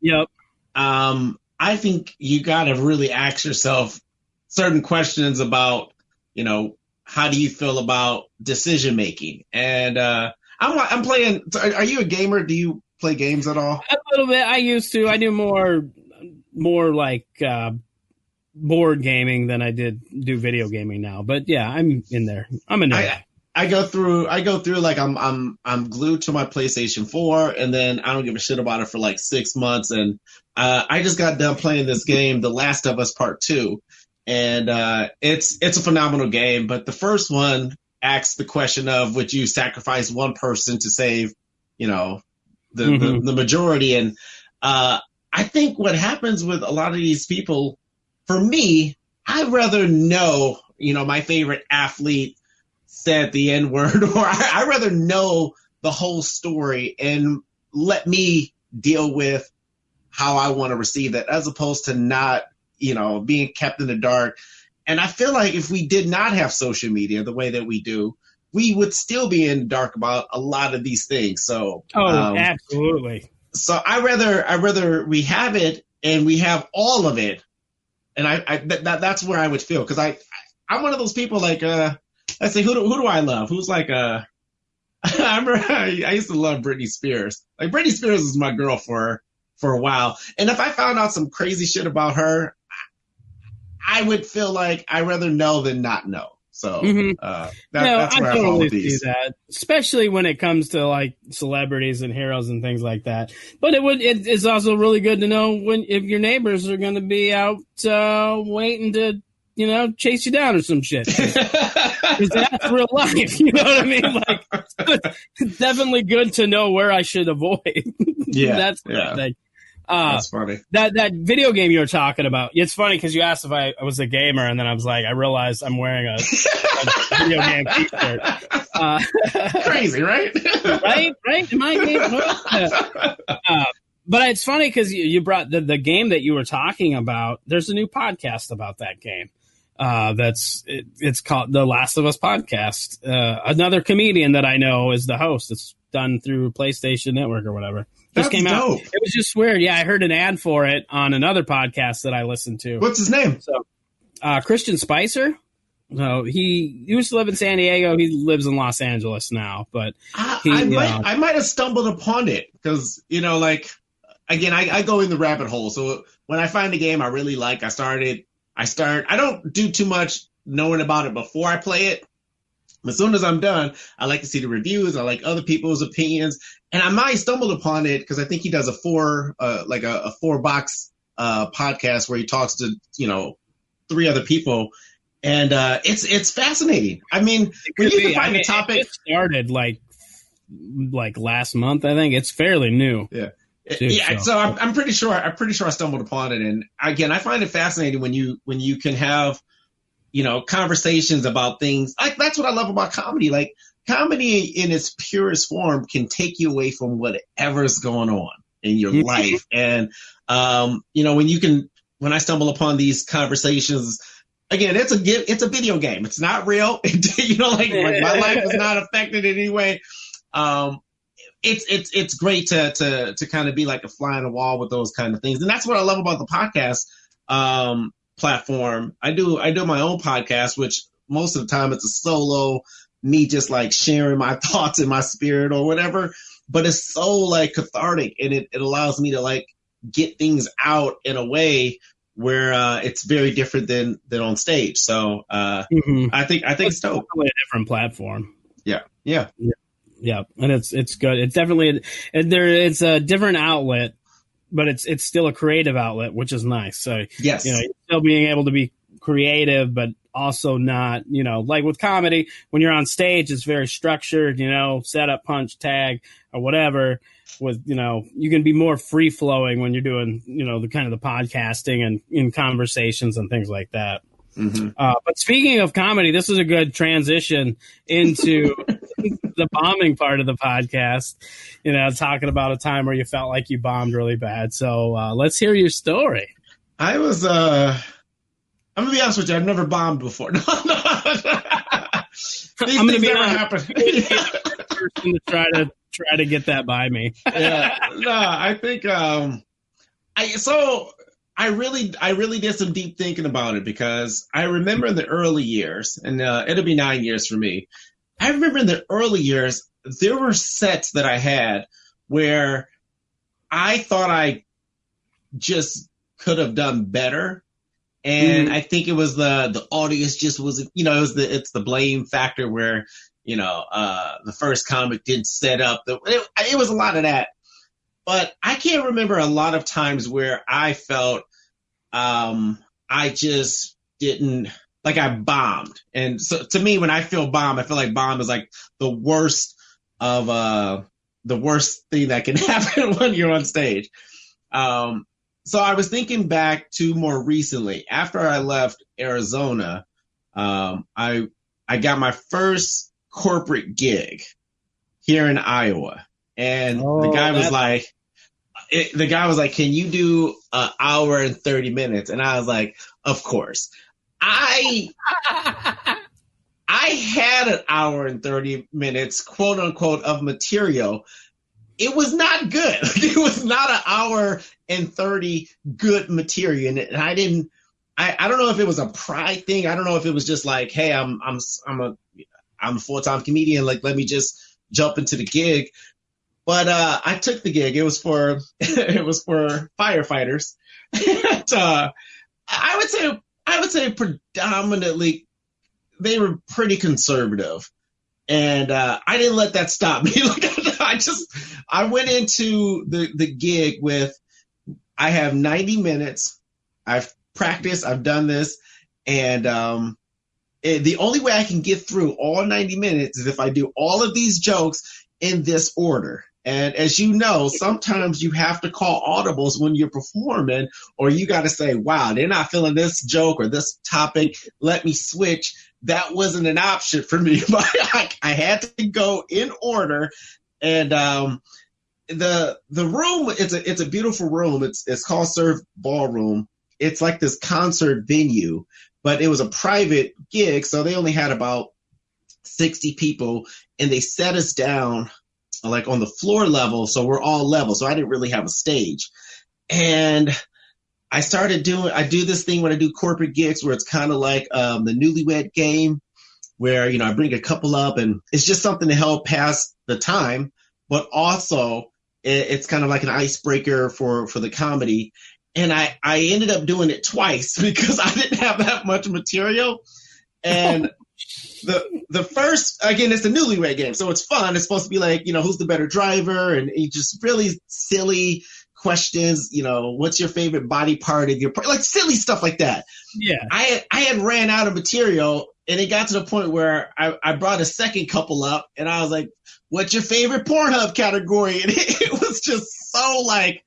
I think you got to really ask yourself certain questions about how do you feel about decision making, and I'm playing. Are you a gamer? Do you play games at all? A little bit. I used to. I do more like board gaming than I do video gaming now. But yeah, I'm in there. I'm a nerd. I go through like I'm glued to my PlayStation 4, and then I don't give a shit about it for like 6 months. And I just got done playing this game, The Last of Us Part 2, and it's a phenomenal game. But the first one asks the question of, would you sacrifice one person to save, the majority? And I think what happens with a lot of these people, for me, I'd rather know, my favorite athlete said the N-word, or I'd rather know the whole story and let me deal with how I want to receive that, as opposed to not, being kept in the dark. And I feel like if we did not have social media the way that we do, we would still be in the dark about a lot of these things. So, absolutely. So I rather we have it and we have all of it, and that's where I would feel, because I'm one of those people like let's say who do I love? Who's like I remember I used to love Britney Spears. Like Britney Spears was my girl for a while, and if I found out some crazy shit about her, I would feel like I'd rather know than not know. So that's where I fall with these. See that, especially when it comes to like celebrities and heroes and things like that. But it's also really good to know if your neighbors are going to be out waiting to chase you down or some shit. Because that's real life. You know what I mean? Like, it's definitely good to know where I should avoid. Yeah, that's the thing. That's funny. That video game you were talking about. It's funny because you asked if I was a gamer, and then I was like, I realized I'm wearing a video game T-shirt. Crazy, right? right. Am I a gamer? But it's funny because you brought the game that you were talking about. There's a new podcast about that game. It's called The Last of Us Podcast. Another comedian that I know is the host. It's done through PlayStation Network or whatever. Just came out. It was just weird. Yeah, I heard an ad for it on another podcast that I listened to. What's his name? So, Christian Spicer. No, he used to live in San Diego. He lives in Los Angeles now. But I might have stumbled upon it because again, I go in the rabbit hole. So when I find a game I really like, I don't do too much knowing about it before I play it. As soon as I'm done, I like to see the reviews. I like other people's opinions, and I might stumble upon it because I think he does a 4-box podcast where he talks to 3 other people, and it's fascinating. I mean, when you can find a topic, it started like last month. I think it's fairly new. Yeah. So I'm pretty sure I stumbled upon it, and again, I find it fascinating when you can have conversations about things. Like, that's what I love about comedy. Like, comedy in its purest form can take you away from whatever's going on in your life. And, when I stumble upon these conversations, again, it's a video game. It's not real. My life is not affected in any way. It's great to kind of be like a fly on the wall with those kind of things. And that's what I love about the podcast, platform. I do my own podcast, which most of the time it's a solo, me just like sharing my thoughts in my spirit or whatever, but it's so like cathartic, and it allows me to like get things out in a way where it's very different than on stage. So I think it's dope. A different platform. Yeah. And it's good. It's definitely it's a different outlet, but it's still a creative outlet, which is nice. So yes, you're still being able to be creative, but also not, like with comedy, when you're on stage, it's very structured, set up, punch, tag, or whatever. With, you can be more free flowing when you're doing, the kind of the podcasting and in conversations and things like that. Mm-hmm. But speaking of comedy, this is a good transition into the bombing part of the podcast, talking about a time where you felt like you bombed really bad. So let's hear your story. I was, I'm going to be honest with you, I've never bombed before. No. These things never happen. Person to try to get that by me. Yeah, no, I think, I really did some deep thinking about it, because I remember in the early years, and it'll be 9 years for me. I remember in the early years, there were sets that I had where I thought I just could have done better. And I think it was the audience just wasn't, it's the blame factor where, the first comic didn't set up. It was a lot of that. But I can't remember a lot of times where I felt I just didn't, like I bombed. And so to me, when I feel bomb, I feel like bomb is like the worst thing that can happen when you're on stage. So I was thinking back to more recently, after I left Arizona, I got my first corporate gig here in Iowa. And the guy was like, can you do an hour and 30 minutes? And I was like, of course. I had an hour and 30 minutes, quote unquote, of material. It was not good. It was not an hour and 30 good material. And I don't know if it was a pride thing. I don't know if it was just like, hey, I'm a full-time comedian. Like, let me just jump into the gig. But I took the gig. It was for firefighters. And, I would say predominantly they were pretty conservative. And I didn't let that stop me. I went into the gig with, I have 90 minutes. I've practiced. I've done this. And the only way I can get through all 90 minutes is if I do all of these jokes in this order. And as you know, sometimes you have to call audibles when you're performing, or you got to say, wow, they're not feeling this joke or this topic. Let me switch. That wasn't an option for me. But I had to go in order. And the room, it's a beautiful room. It's called Surf Ballroom. It's like this concert venue, but it was a private gig. So they only had about 60 people, and they set us down like on the floor level. So we're all level. So I didn't really have a stage. And I do this thing when I do corporate gigs where it's kind of like the Newlywed Game, where, I bring a couple up and it's just something to help pass the time. But also it's kind of like an icebreaker for the comedy. And I ended up doing it twice because I didn't have that much material. And the first, again, it's the Newlywed Game. So it's fun. It's supposed to be like, who's the better driver? And just really silly questions. What's your favorite body part of your part? Like silly stuff like that. Yeah. I had ran out of material, and it got to the point where I brought a second couple up, and I was like, what's your favorite Pornhub category? And it was just so like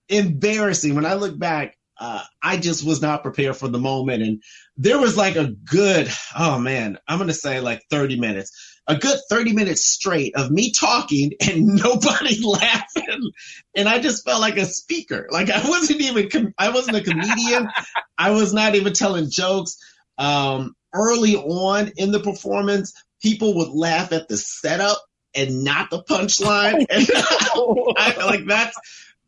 embarrassing. When I look back, I just was not prepared for the moment. And there was like a good, I'm going to say like 30 minutes, a good 30 minutes straight of me talking and nobody laughing. And I just felt like a speaker. Like I wasn't a comedian. I was not even telling jokes. Early on in the performance, people would laugh at the setup and not the punchline. And I feel like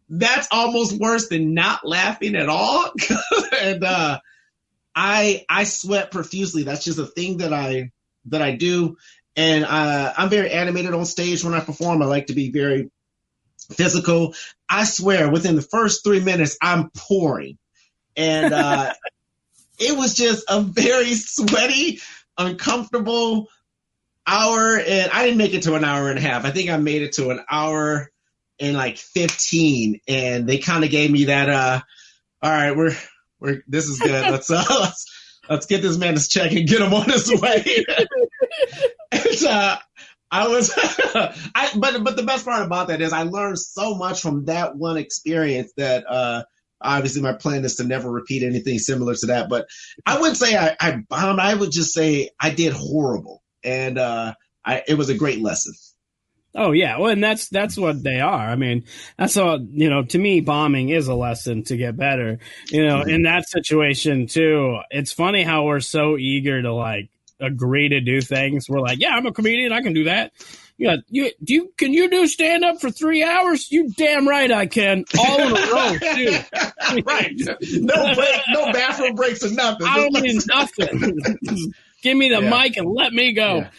that's almost worse than not laughing at all. And I sweat profusely. That's just a thing that I do. And I'm very animated on stage when I perform. I like to be very physical. I swear, within the first 3 minutes, I'm pouring. And it was just a very sweaty, uncomfortable hour. And I didn't make it to an hour and a half. I think I made it to an hour and like 15. And they kind of gave me that, all right, we're this is good. Let's get this man his check and get him on his way. And, but the best part about that is I learned so much from that one experience that, obviously my plan is to never repeat anything similar to that, but I wouldn't say I bombed. I would just say I did horrible. And, it was a great lesson. Oh yeah. Well, and that's what they are. I mean, that's all, to me, bombing is a lesson to get better, in that situation too. It's funny how we're so eager to like agree to do things. We're like, yeah, I'm a comedian. I can do that. Can you do stand up for 3 hours? You damn right I can. All in a row too. Right. No bathroom breaks or nothing. I don't need nothing. Give me the mic and let me go. Yeah.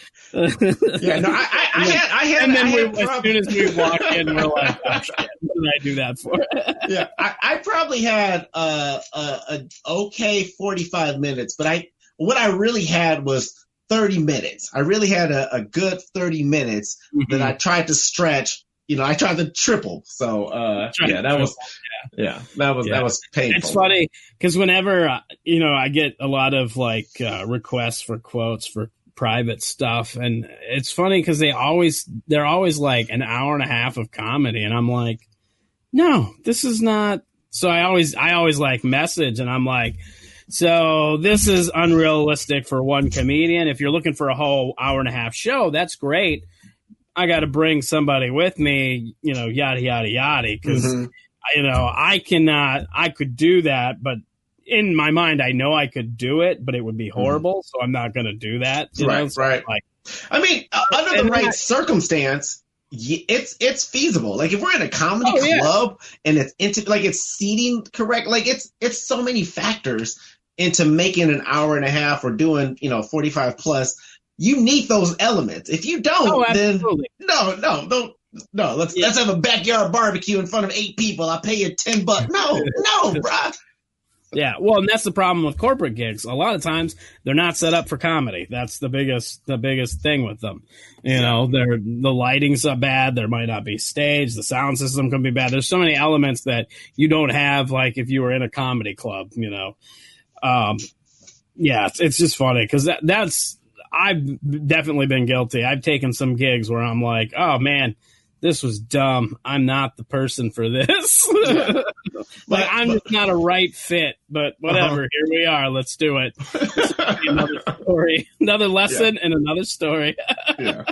Yeah, no, I had, and then as soon as we walk in, we're like, oh, shit, what did I do that for? Yeah, I probably had a okay 45 minutes, but what I really had was 30 minutes. I really had a good 30 minutes that I tried to stretch. I tried to triple. So that was painful. It's funny because whenever I get a lot of like requests for quotes for private stuff, and it's funny because they're always like an hour and a half of comedy, and I'm like, no, this is not. So I always like message, and I'm like, so this is unrealistic for one comedian. If you're looking for a whole hour and a half show, that's great. I got to bring somebody with me, yada, yada, yada. Because, I could do that, but in my mind, I know I could do it, but it would be horrible. So I'm not going to do that. Right. Like, I mean, under the right circumstance, it's feasible. Like if we're in a comedy club and it's seating correct, like it's so many factors into making an hour and a half or doing, 45 plus. You need those elements. If you don't, then no. Let's have a backyard barbecue in front of 8 people. I'll pay you $10. No, bruh. Yeah, well, and that's the problem with corporate gigs. A lot of times they're not set up for comedy. That's the biggest thing with them. The lighting's bad. There might not be stage. The sound system can be bad. There's so many elements that you don't have, like if you were in a comedy club. It's just funny because that's. I've definitely been guilty. I've taken some gigs where I'm like, oh man, this was dumb. I'm not the person for this. I'm just not a right fit, but whatever. Here we are. Let's do it. Another story, another lesson, and another story. Yeah.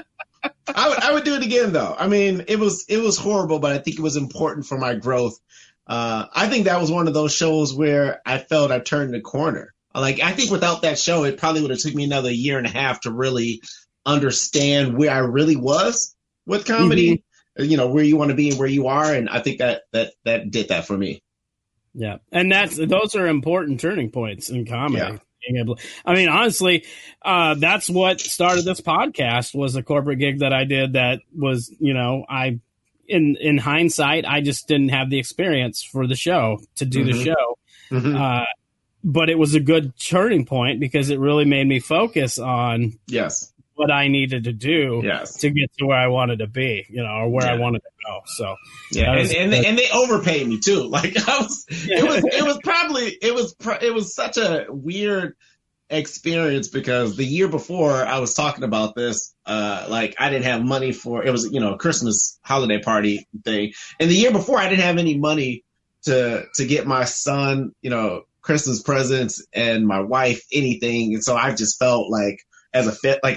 I would do it again though. I mean, it was horrible, but I think it was important for my growth. I think that was one of those shows where I felt I turned the corner. Like, I think without that show, it probably would have took me another year and a half to really understand where I really was with comedy, where you want to be and where you are. And I think that did that for me. Yeah. And those are important turning points in comedy. Yeah. I mean, honestly, that's what started this podcast was a corporate gig that I did that was, in hindsight, I just didn't have the experience for the show to do the show. But it was a good turning point because it really made me focus on what I needed to do to get to where I wanted to be, or where I wanted to go. So and they overpaid me too. Like it was such a weird experience because the year before I was talking about this, I didn't have money for it was a Christmas holiday party thing, and the year before I didn't have any money to get my son Christmas presents and my wife anything, and so I just felt like as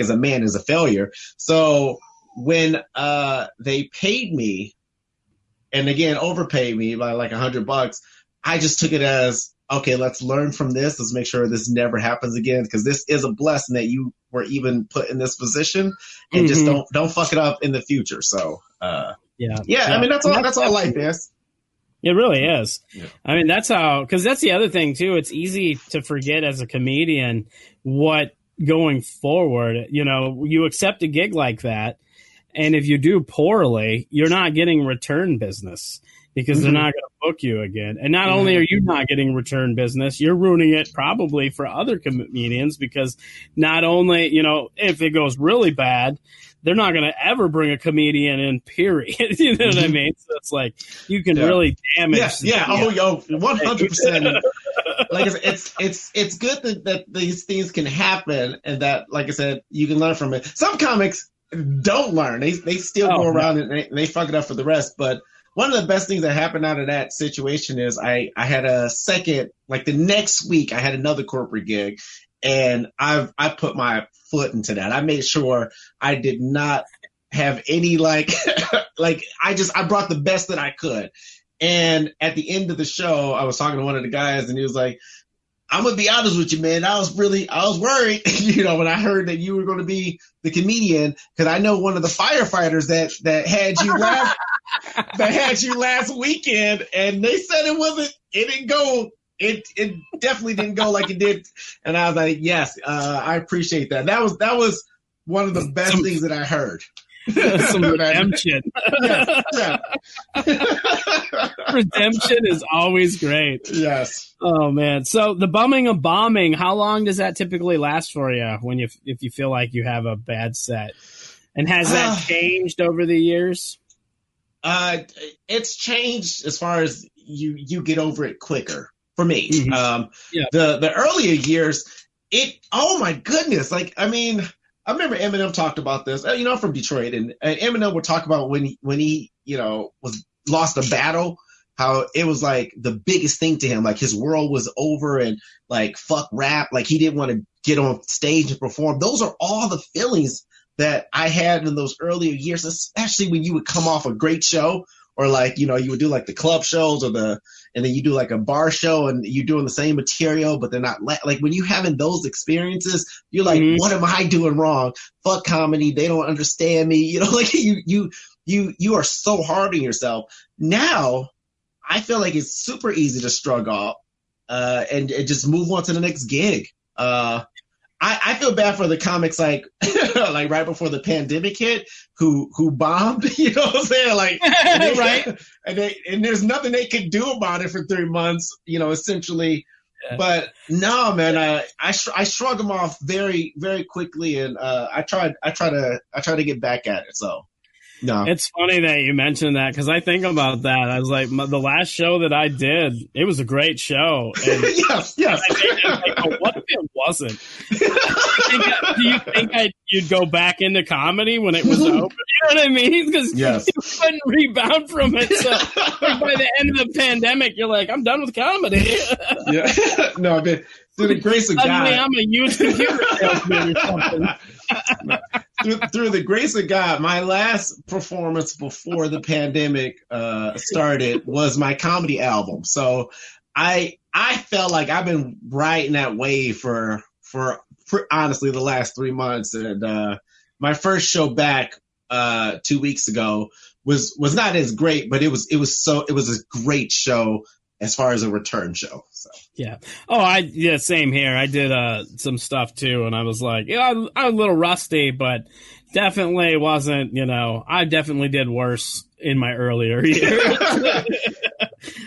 a man as a failure. So when they paid me, and again overpaid me by like $100, I just took it as okay. Let's learn from this. Let's make sure this never happens again because this is a blessing that you were even put in this position, and just don't fuck it up in the future. So I mean that's all life is. It really is. Yeah. I mean, because that's the other thing too. It's easy to forget as a comedian what going forward, you accept a gig like that. And if you do poorly, you're not getting return business because they're not going to book you again. And not only are you not getting return business, you're ruining it probably for other comedians because not only, if it goes really bad, they're not going to ever bring a comedian in, period. You know what I mean? So it's like you can really damage. Yeah. Oh, 100%. Like I said, it's good that these things can happen and that, like I said, you can learn from it. Some comics don't learn. They still go around and they fuck it up for the rest. But one of the best things that happened out of that situation is I had a second, like the next week, I had another corporate gig. And I put my foot into that. I made sure I did not have any I brought the best that I could. And at the end of the show, I was talking to one of the guys and he was like, I'm going to be honest with you, man. I was worried, when I heard that you were going to be the comedian, because I know one of the firefighters that had you last weekend, and they said it didn't go. It definitely didn't go like it did. And I was like, yes, I appreciate that. That was one of the best things that I heard. Some redemption. Yeah. Redemption is always great. Yes. Oh man. So the bumming of bombing, how long does that typically last for you if you feel like you have a bad set? And has that changed over the years? It's changed as far as you get over it quicker for me. Mm-hmm. The earlier years, oh my goodness. Like, I mean, I remember Eminem talked about this. You know, I'm from Detroit, and Eminem would talk about when he lost a battle, how it was like the biggest thing to him. Like his world was over, and like fuck rap. Like he didn't want to get on stage and perform. Those are all the feelings that I had in those earlier years, especially when you would come off a great show, or like, you would do like the club shows and then you do like a bar show and you're doing the same material, but they're not like when you having those experiences, you're like, what am I doing wrong? Fuck comedy. They don't understand me. Like you are so hard on yourself. Now I feel like it's super easy to shrug off, and just move on to the next gig. I feel bad for the comics like like right before the pandemic hit who bombed, you know what I'm saying? Like right. And there's nothing they could do about it for 3 months, essentially. Yeah. But no, man, I shrug them off very, very quickly, and I try to get back at it. So no. It's funny that you mentioned that because I think about that. I was like, the last show that I did, it was a great show. And yes. What if it wasn't? Do you think you'd go back into comedy when it was over? You know what I mean? Because you couldn't rebound from it. So by the end of the pandemic, you're like, I'm done with comedy. Yeah. No, man. Through the grace of God. I'm a huge computer salesman or something. Through the grace of God, my last performance before the pandemic started was my comedy album. So I felt like I've been riding that wave for honestly the last 3 months. And my first show back 2 weeks ago was not as great, but it was a great show as far as a return show. So. Yeah. Oh, same here. I did some stuff too, and I was like, I'm a little rusty, but definitely wasn't, I definitely did worse in my earlier years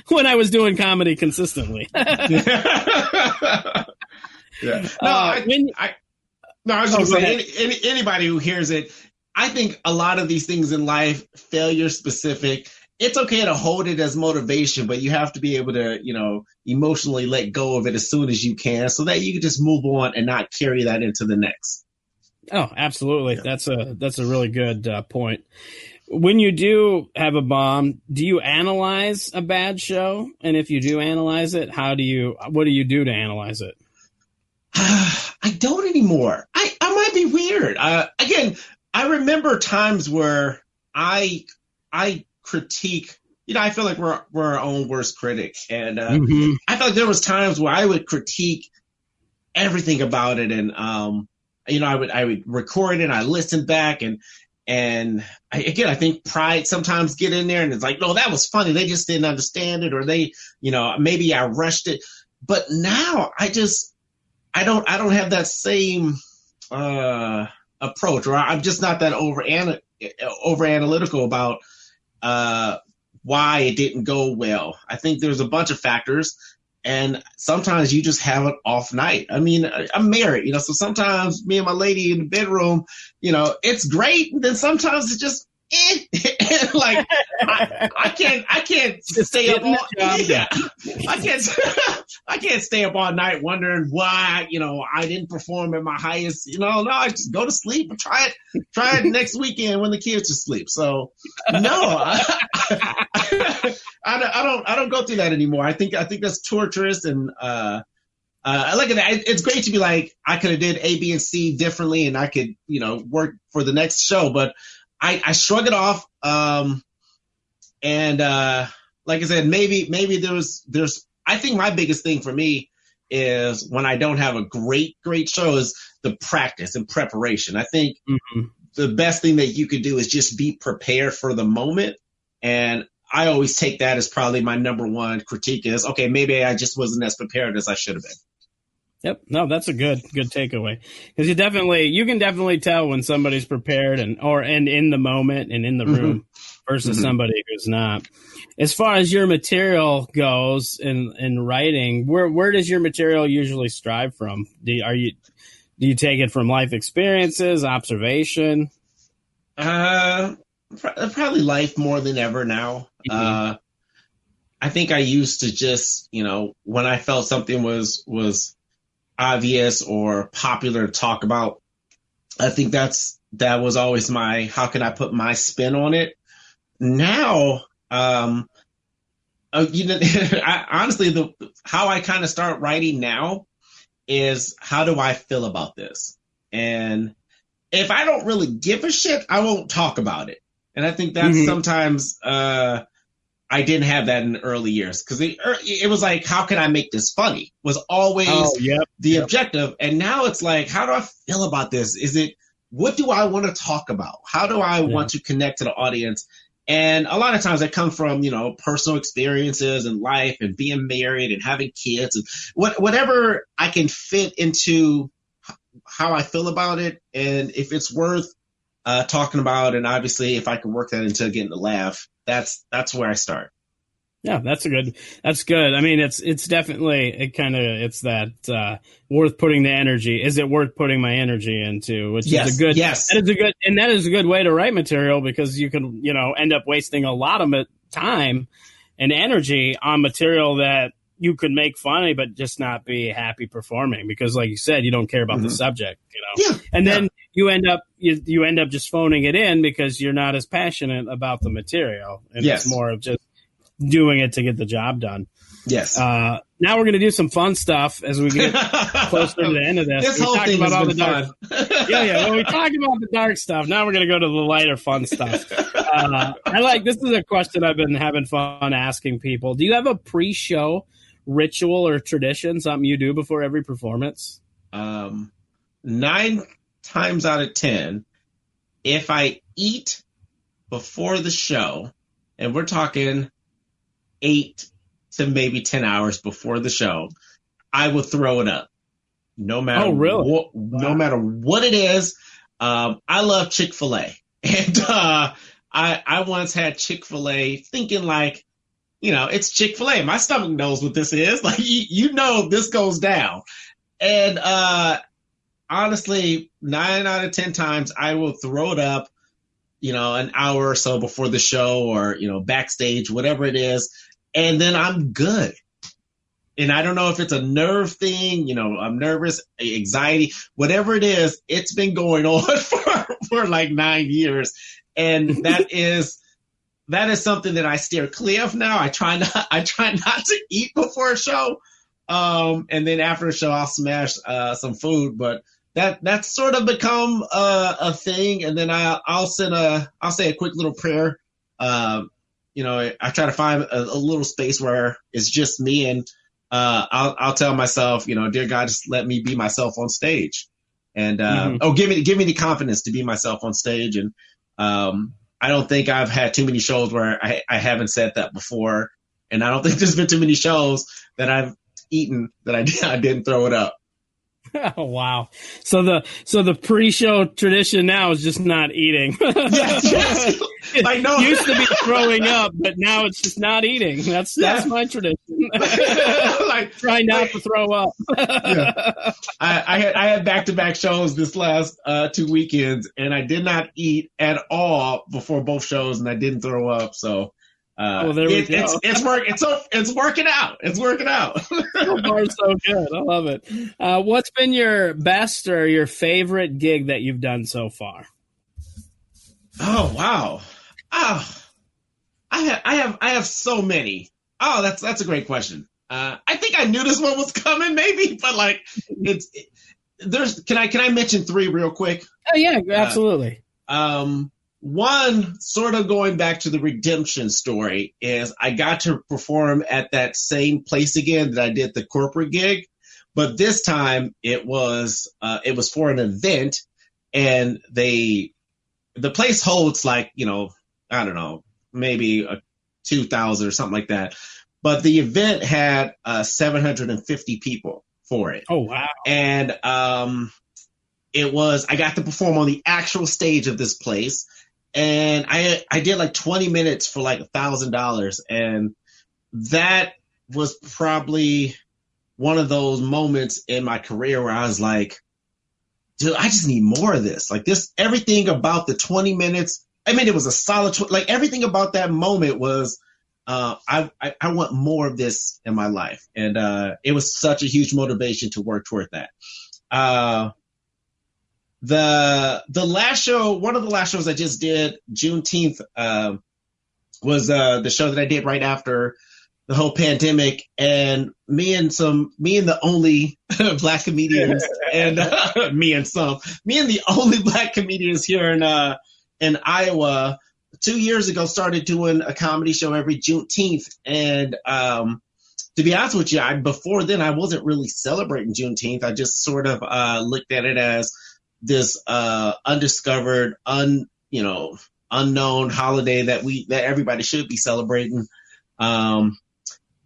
when I was doing comedy consistently. Yeah. I was just saying, anybody who hears it, I think a lot of these things in life, failure specific, it's okay to hold it as motivation, but you have to be able to, emotionally let go of it as soon as you can so that you can just move on and not carry that into the next. Oh, absolutely. Yeah. That's a really good point. When you do have a bomb, do you analyze a bad show? And if you do analyze it, what do you do to analyze it? I don't anymore. I might be weird. Again, I remember times where I critique, I feel like we're our own worst critic. And I felt like there was times where I would critique everything about it. And, I would record it and I listen back and I think pride sometimes get in there and it's like, no, that was funny. They just didn't understand it, or they, maybe I rushed it. But now I don't have that same, approach, or I'm just not that over analytical about why it didn't go well. I think there's a bunch of factors, and sometimes you just have an off night. I mean, I'm married, so sometimes me and my lady in the bedroom, it's great. And then sometimes it's just, like I can't stay up all I can't stay up all night wondering why I didn't perform at my highest. No, I just go to sleep and try it next weekend when the kids are asleep. So no, I don't go through that anymore. I think that's torturous, and I look at that. It's great to be like, I could have did A, B, and C differently, and I could work for the next show, but I shrug it off. And like I said, maybe there's, I think my biggest thing for me is when I don't have a great show is the practice and preparation. I think the best thing that you could do is just be prepared for the moment. And I always take that as probably my number one critique is, okay, maybe I just wasn't as prepared as I should have been. Yep. No, that's a good takeaway, because you can definitely tell when somebody's prepared and in the moment and in the room versus somebody who's not. As far as your material goes in writing, where does your material usually strive from? Do you take it from life experiences, observation? Probably life more than ever now. I think I used to just, when I felt something was obvious or popular to talk about, I think that was always how can I put my spin on it? Now, honestly, how I kind of start writing now is, how do I feel about this? And if I don't really give a shit, I won't talk about it. And I think that's sometimes, I didn't have that in the early years, because it was like, how can I make this funny was always the objective. And now it's like, how do I feel about this? What do I want to talk about? How do I want to connect to the audience? And a lot of times it comes from, personal experiences in life and being married and having kids and whatever I can fit into how I feel about it. And if it's worth talking about, and obviously if I can work that into getting a laugh, that's where I start. Yeah, that's good. I mean, it's definitely, it's that worth putting the energy. Is it worth putting my energy into? Which is a good, that is a good way to write material, because you can, end up wasting a lot of time and energy on material that you could make funny, but just not be happy performing, because, like you said, you don't care about the subject, and then you end up just phoning it in because you're not as passionate about the material, and it's more of just doing it to get the job done. Yes. Now we're going to do some fun stuff as we get closer to the end of this. This whole thing has been fun. When we talk about the dark stuff, now we're going to go to the lighter fun stuff. This is a question I've been having fun asking people. Do you have a pre-show ritual or tradition, something you do before every performance? 9 times out of 10, if I eat before the show, and we're talking 8 to maybe 10 hours before the show, I will throw it up. No matter no matter what it is. I love Chick-fil-A. And I once had Chick-fil-A thinking like, it's Chick-fil-A. My stomach knows what this is. Like, this goes down. And honestly, 9 out of 10 times I will throw it up, an hour or so before the show, or, backstage, whatever it is. And then I'm good. And I don't know if it's a nerve thing, I'm nervous, anxiety, whatever it is, it's been going on for like 9 years. And that is something that I steer clear of now. I try not to eat before a show. And then after a show, I'll smash some food, but that's sort of become a thing. And then I'll say a quick little prayer. I try to find a little space where it's just me, and I'll tell myself, dear God, just let me be myself on stage, and give me the confidence to be myself on stage. And I don't think I've had too many shows where I haven't said that before, and I don't think there's been too many shows that I've eaten that I didn't throw it up. Oh, wow. So the pre-show tradition now is just not eating. Yes. Like, no. It used to be throwing up, but now it's just not eating. That's my tradition. Try not to throw up. I had back-to-back shows this last 2 weekends, and I did not eat at all before both shows, and I didn't throw up. So there we go. It's working out. It's working out. So far, so good. I love it. What's been your best or your favorite gig that you've done so far? Oh, wow. I have so many. Oh, that's a great question. I think I knew this one was coming, maybe, but like can I mention 3 real quick? Oh yeah, absolutely. One, sort of going back to the redemption story, is I got to perform at that same place again that I did the corporate gig, but this time it was for an event, and the place holds like, I don't know, maybe 2,000 or something like that. But the event had 750 people for it. Oh, wow. And I got to perform on the actual stage of this place. And I did like 20 minutes for like $1,000. And that was probably one of those moments in my career where I was like, dude, I just need more of this. Like this, everything about the 20 minutes. I mean, it was a solid, like everything about that moment was, I want more of this in my life. And it was such a huge motivation to work toward that. The last show, one of the last shows I just did, Juneteenth, was the show that I did right after the whole pandemic, and me and the only black comedians, and me and the only black comedians here in Iowa 2 years ago started doing a comedy show every Juneteenth. And to be honest with you, before then I wasn't really celebrating Juneteenth. I just sort of looked at it as this undiscovered, unknown holiday that everybody should be celebrating.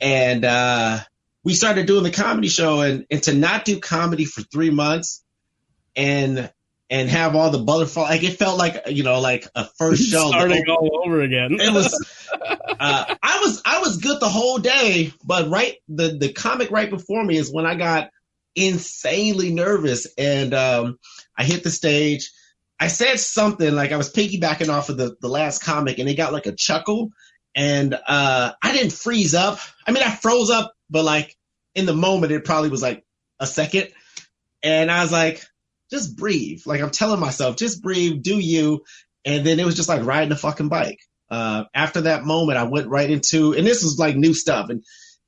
And we started doing the comedy show, and to not do comedy for 3 months and have all the butterfly, like it felt like, like a first show starting all over again. It was I was good the whole day, but the comic right before me is when I got insanely nervous, and I hit the stage. I said something like I was piggybacking off of the last comic, and it got like a chuckle. And I didn't freeze up. I mean, I froze up, but like in the moment, it probably was like a second. And I was like, just breathe. Like I'm telling myself, just breathe, do you. And then it was just like riding a fucking bike. After that moment, I went right into, and this was like new stuff. And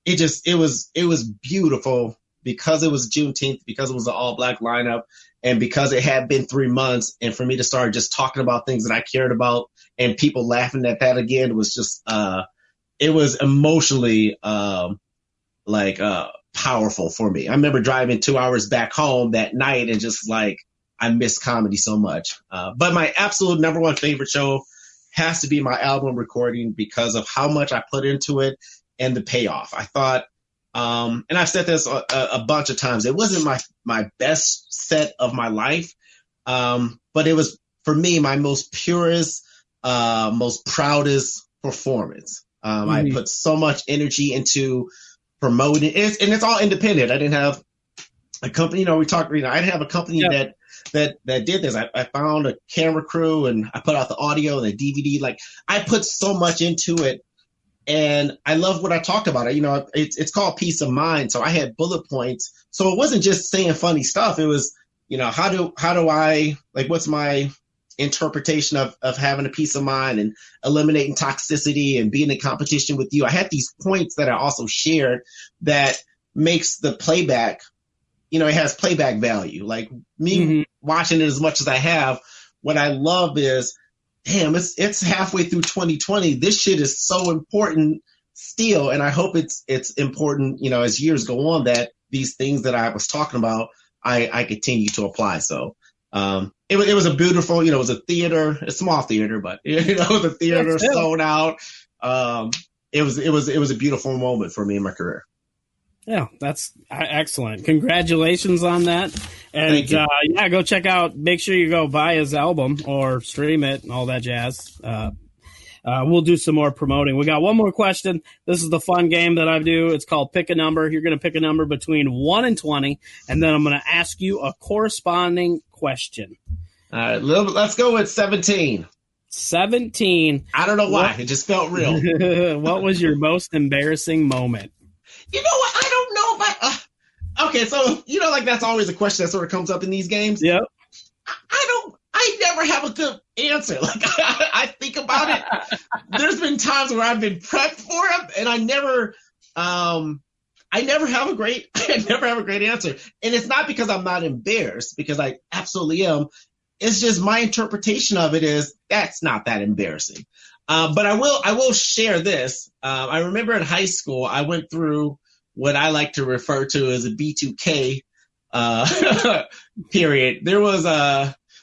it was beautiful because it was Juneteenth, because it was an all black lineup, and because it had been 3 months. And for me to start just talking about things that I cared about, and people laughing at that again was just, it was emotionally, powerful for me. I remember driving 2 hours back home that night and just like, I miss comedy so much. But my absolute number one favorite show has to be my album recording because of how much I put into it and the payoff. I thought, and I've said this a bunch of times, it wasn't my best set of my life. But it was, for me, my most purest, most proudest performance. I put so much energy into promoting it, and it's all independent. I didn't have a company, I didn't have a company that did this. I found a camera crew, and I put out the audio and the DVD. Like I put so much into it, and I love what I talked about. It's called Peace of Mind. So I had bullet points. So it wasn't just saying funny stuff. It was, how do I, like, what's my interpretation of having a peace of mind and eliminating toxicity and being in competition with you. I had these points that I also shared that makes the playback, it has playback value. Like me watching it as much as I have, what I love is, damn, it's halfway through 2020. This shit is so important still. And I hope it's important, as years go on, that these things that I was talking about, I continue to apply. So, it was a beautiful, it was a theater, a small theater, but the theater sold out. It was a beautiful moment for me in my career. Yeah, that's excellent. Congratulations on that. And go check out, make sure you go buy his album or stream it and all that jazz. We'll do some more promoting. We got one more question. This is the fun game that I do. It's called Pick a Number. You're going to pick a number between 1 and 20, and then I'm going to ask you a corresponding question. All right, let's go with 17. 17. I don't know why. It just felt real. What was your most embarrassing moment? You know what? I don't know if okay, so, like that's always a question that sort of comes up in these games. Yep. I never have a good answer. Like I think about it. There's been times where I've been prepped for it, and I never have a great answer. And it's not because I'm not embarrassed, because I absolutely am. It's just my interpretation of it is that's not that embarrassing. But I will share this. I remember in high school, I went through what I like to refer to as a B2K period. There was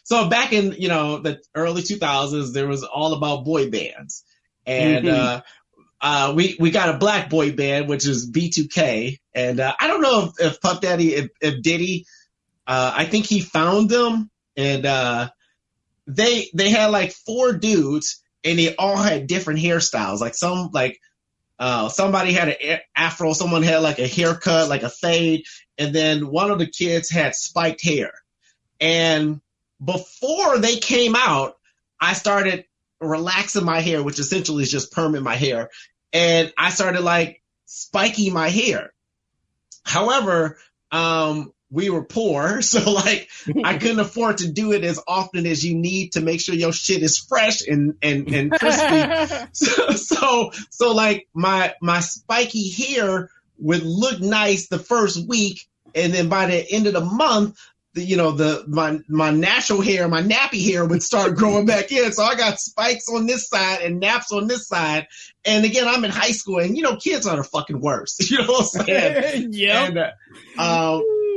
so back in, the early 2000s, there was all about boy bands. And we got a black boy band, which is B2K. And I don't know if Puff Daddy, if Diddy, I think he found them. And they had like 4 dudes, and they all had different hairstyles. Like somebody had an afro, someone had like a haircut, like a fade, and then one of the kids had spiked hair. And before they came out, I started relaxing my hair, which essentially is just perming my hair. And I started like spiking my hair. However, we were poor, so like I couldn't afford to do it as often as you need to make sure your shit is fresh and crispy. so like my spiky hair would look nice the first week, and then by the end of the month, my natural hair, my nappy hair would start growing back in. So I got spikes on this side and naps on this side. And again, I'm in high school, and kids are the fucking worst. You know what I'm saying? Yeah. And,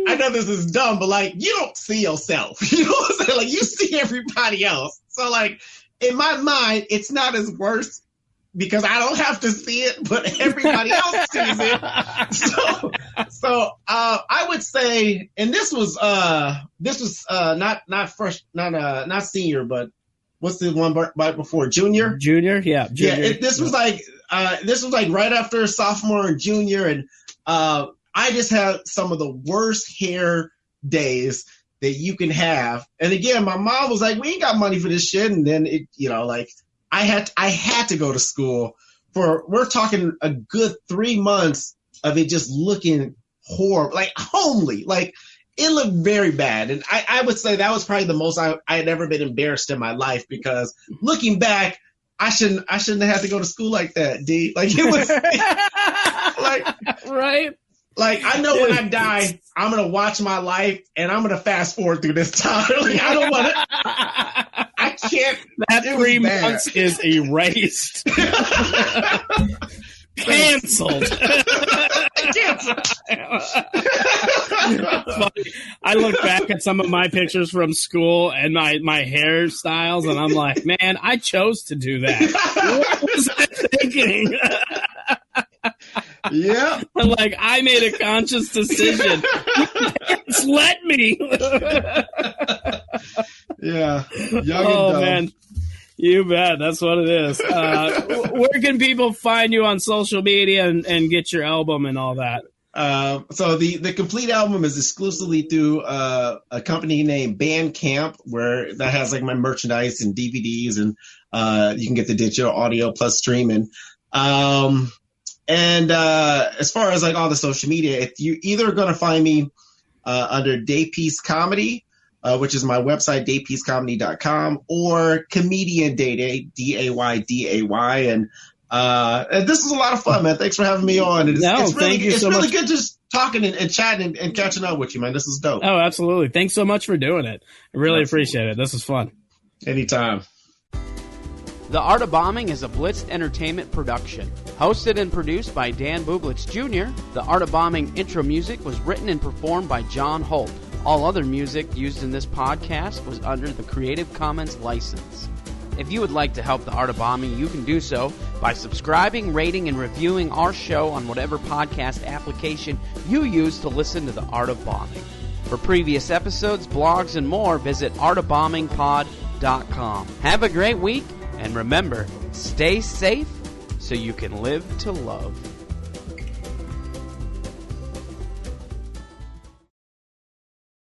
I know this is dumb, but like, you don't see yourself. You know what I'm saying? Like, you see everybody else. So like, in my mind, it's not as worse because I don't have to see it, but everybody else sees it. So I would say, and this was not senior, but what's the one right before junior? Junior, yeah. Junior. Yeah, this was like right after sophomore and junior, and I just had some of the worst hair days that you can have. And again, my mom was like, "We ain't got money for this shit," and then I had to go to school we're talking a good 3 months of it just looking horrible, like homely, like it looked very bad. And I would say that was probably the most I had ever been embarrassed in my life, because looking back, I shouldn't have had to go to school like that, D. Like it was like right. Like, I know when I die, I'm going to watch my life and I'm going to fast forward through this time. Like, I don't want to. I can't. That 3 months is erased. Canceled. I look back at some of my pictures from school and my hairstyles, and I'm like, man, I chose to do that. What was I thinking? Yeah. I'm like, I made a conscious decision. Just let me. Yeah. Oh, man. You bet. That's what it is. Where can people find you on social media and get your album and all that? So the complete album is exclusively through a company named Bandcamp, where that has like my merchandise and DVDs, and you can get the digital audio plus streaming. And as far as like all the social media, if you either going to find me under Daypiece Comedy, which is my website, daypiececomedy.com, or Comedian Day, Dayday. And this is a lot of fun, man. Thanks for having me on. It's really good just talking and chatting and catching up with you, man. This is dope. Oh, absolutely. Thanks so much for doing it. I really appreciate it. This is fun. Anytime. The Art of Bombing is a Blitz Entertainment production. Hosted and produced by Dan Bublitz Jr., The Art of Bombing intro music was written and performed by John Holt. All other music used in this podcast was under the Creative Commons license. If you would like to help The Art of Bombing, you can do so by subscribing, rating, and reviewing our show on whatever podcast application you use to listen to The Art of Bombing. For previous episodes, blogs, and more, visit artofbombingpod.com. Have a great week. And remember, stay safe so you can live to love.